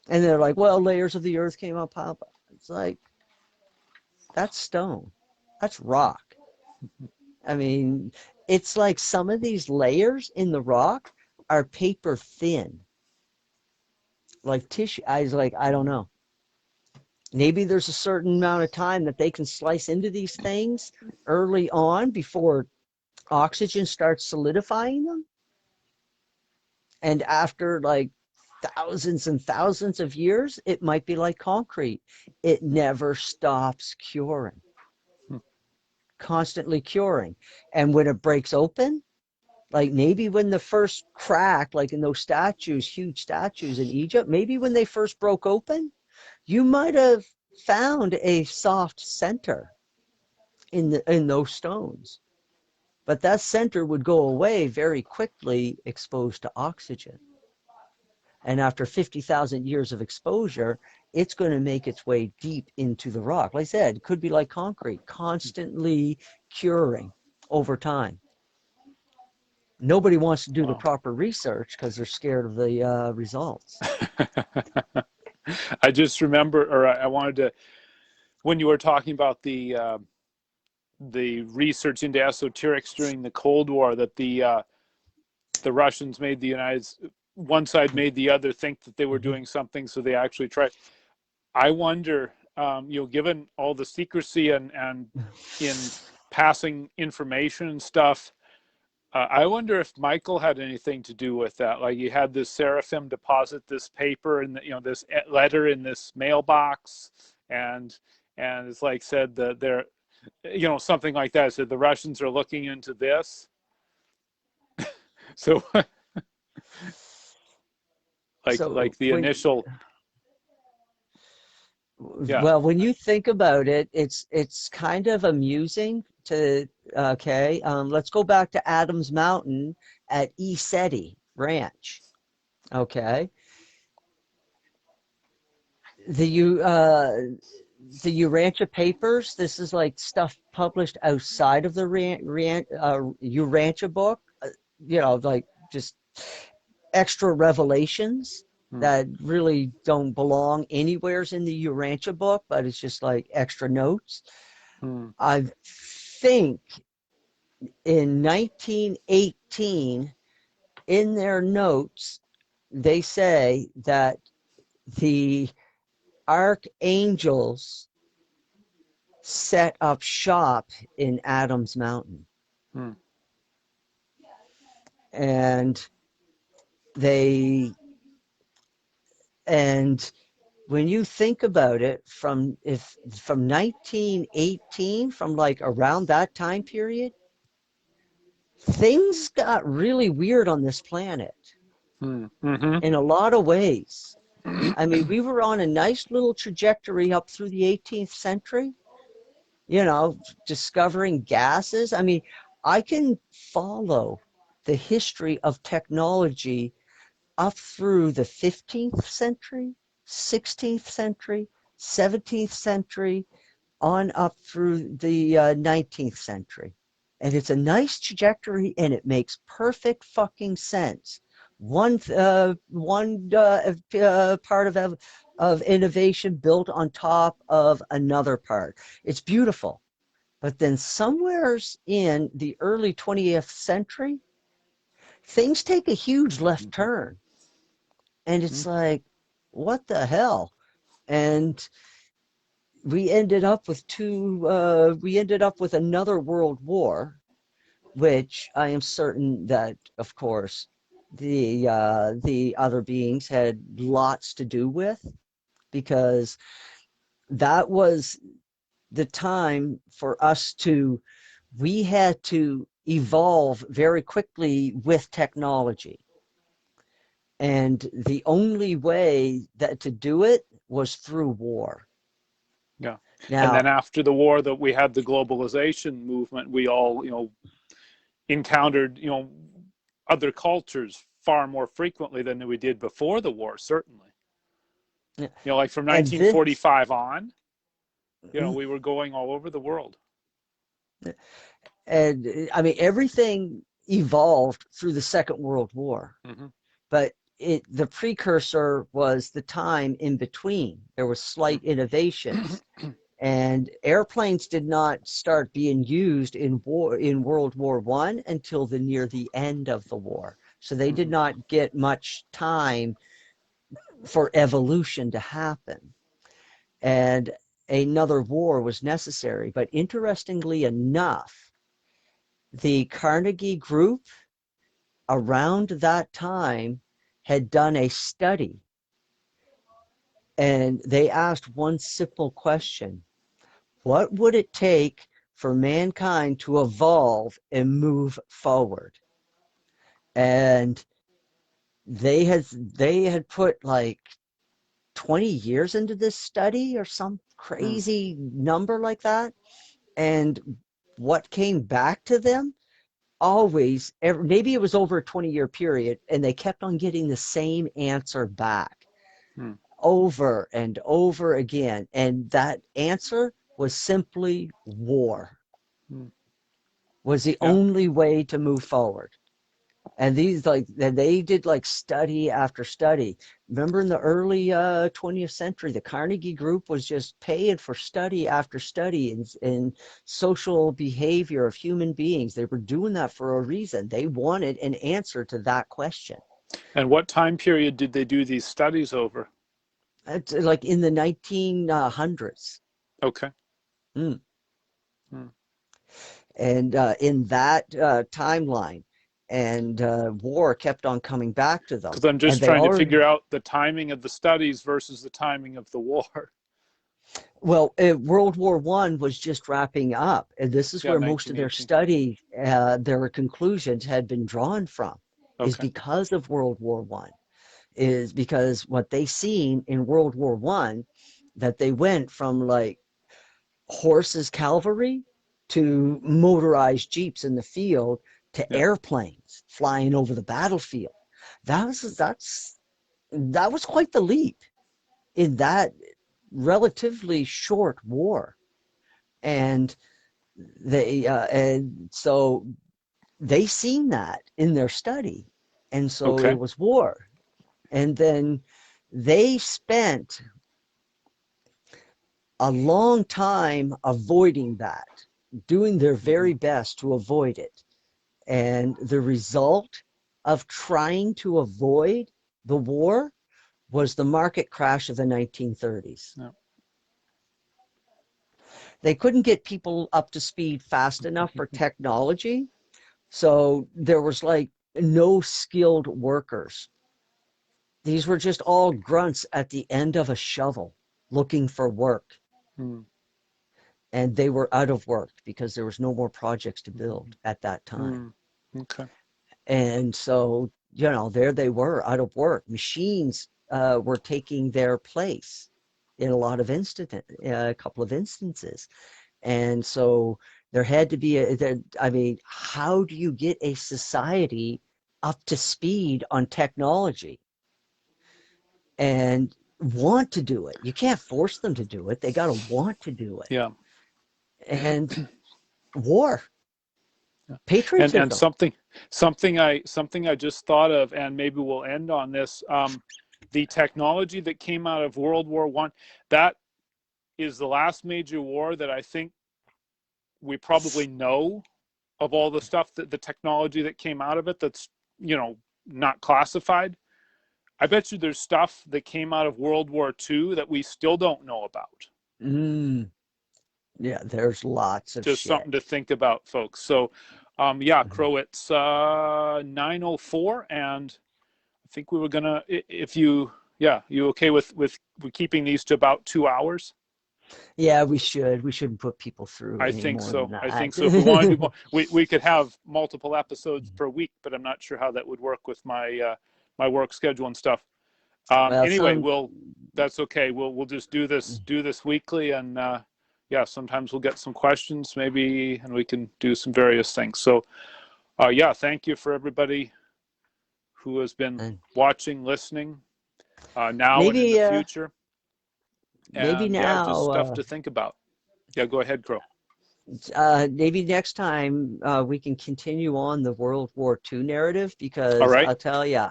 And they're like, well, layers of the earth came up. It's like, that's stone. That's rock. I mean, it's like some of these layers in the rock are paper thin. Like tissue. I was like, I don't know. Maybe there's a certain amount of time that they can slice into these things early on before oxygen starts solidifying them. And after like thousands and thousands of years, it might be like concrete. It never stops curing, constantly curing. And when it breaks open, like maybe when the first crack, like in those statues, huge statues in Egypt, maybe when they first broke open, you might have found a soft center in those stones. But that center would go away very quickly, exposed to oxygen. And after 50,000 years of exposure, it's going to make its way deep into the rock. Like I said, it could be like concrete, constantly curing over time. Nobody wants to do the proper research because they're scared of the results. I just remember, or I wanted to, when you were talking about the research into esoterics during the Cold War, that the Russians made one side made the other think that they were doing something, so they actually tried. I wonder, given all the secrecy and in passing information and stuff, I wonder if Michael had anything to do with that. Like, you had this seraphim deposit this paper and this letter in this mailbox, and it's like said that they're, something like that. Said the Russians are looking into this. So, like the initial. Yeah. Well, when you think about it, it's kind of amusing to, okay, let's go back to Adams Mountain at ESETI Ranch. Okay. The Urantia papers, this is like stuff published outside of the Urantia book, like just extra revelations that really don't belong anywheres in the Urantia book, but it's just like extra notes. I think in 1918, in their notes, they say that the archangels set up shop in Adams Mountain. Hmm. And they, and when you think about it, from 1918, from like around that time period, things got really weird on this planet Hmm. Mm-hmm. in a lot of ways. I mean, we were on a nice little trajectory up through the 18th century, you know, discovering gases. I mean, I can follow the history of technology up through the 15th century, 16th century, 17th century, on up through the 19th century. And it's a nice trajectory and it makes perfect fucking sense. One part of innovation built on top of another part. It's beautiful. But then somewheres in the early 20th century, things take a huge left turn. And it's like, what the hell? And we ended up with another world war, which I am certain that, of course, the other beings had lots to do with, because that was the time for us to we had to evolve very quickly with technology. And the only way that to do it was through war. Yeah. And Now, then after the war, that we had the globalization movement, we all, encountered, other cultures far more frequently than we did before the war, certainly. Like from and this, 1945 on, we were going all over the world. and I mean, everything evolved through the Second World War, Mm-hmm. but the precursor was the time in between. There was slight innovations, and airplanes did not start being used in World War One until near the end of the war. So they did Mm-hmm. not get much time for evolution to happen. And another war was necessary. But interestingly enough, the Carnegie Group around that time had done a study, and they asked one simple question: what would it take for mankind to evolve and move forward? And they had put like 20 years into this study or some Mm. crazy number like that. And what came back to them, always, maybe it was over a 20-year period, and they kept on getting the same answer back Mm. over and over again. And that answer was simply war, Mm. was the Yeah. only way to move forward. And they did like study after study. Remember in the early 20th century, the Carnegie Group was just paying for study after study in social behavior of human beings. They were doing that for a reason. They wanted an answer to that question. And what time period did they do these studies over? It's like in the 1900s. Okay. Mm. Mm. And in that timeline, and war kept on coming back to them. Because I'm And just they trying to already, figure out the timing of the studies versus the timing of the war. well, World War One was just wrapping up, and this is Yeah, where most of their 1918. study, their conclusions had been drawn from, is Okay. because of World War One. Is because what they seen in World War One, that they went from like horses cavalry to motorized jeeps in the field to Yeah. airplanes flying over the battlefield. That was quite the leap in that relatively short war. And so they seen that in their study, and so it Okay. was war. And then they spent a long time avoiding that, doing their Mm-hmm. very best to avoid it. And the result of trying to avoid the war was the market crash of the 1930s. Yeah. they couldn't get people up to speed fast enough for technology. So there was like no skilled workers. These were just all grunts at the end of a shovel looking for work. Mm. And they were out of work because there was no more projects to build at that time. Mm. Okay. And so, you know, there they were out of work. Machines were taking their place in a couple of instances. And so there had to be I mean, how do you get a society up to speed on technology and want to do it? You can't force them to do it. They got to want to do it. Yeah. And war, And patriotism. something I just thought of, and maybe we'll end on this. The technology that came out of World War I, that is the last major war that I think we probably know of all the stuff, that the technology that came out of it that's, you know, not classified. I bet you there's stuff that came out of World War II that we still don't know about. Mm, yeah, there's lots of Just shit. something to think about, folks. So, yeah, Crow, it's 9:04, and I think we were gonna, if you, yeah, you okay with keeping these to about 2 hours? Yeah, we shouldn't put people through I any think more than so. I think that. so. If we want to do more, we could have multiple episodes per week, but I'm not sure how that would work with my my work schedule and stuff. Well, Anyway, some that's okay. We'll just do this weekly, and yeah, sometimes we'll get some questions maybe, and we can do some various things. So yeah, thank you for everybody who has been and watching, listening, now and in the maybe future. maybe And yeah, just now stuff to think about. Yeah, go ahead, Crow. maybe next time we can continue on the World War II narrative All because right. I'll tell you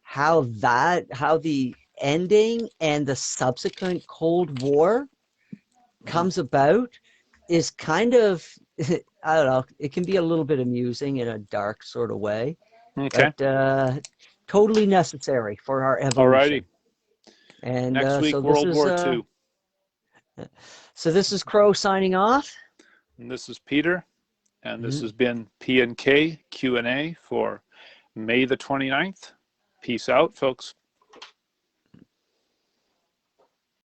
how the ending and the subsequent Cold War Mhm. comes about is kind of I don't know, it can be a little bit amusing in a dark sort of way, Okay. but totally necessary for our All righty. evolution. And Next week, World War II. so this is Crow signing off. And this is Peter, and this Mhm. has been P&K Q&A for May the 29th. Peace out, folks.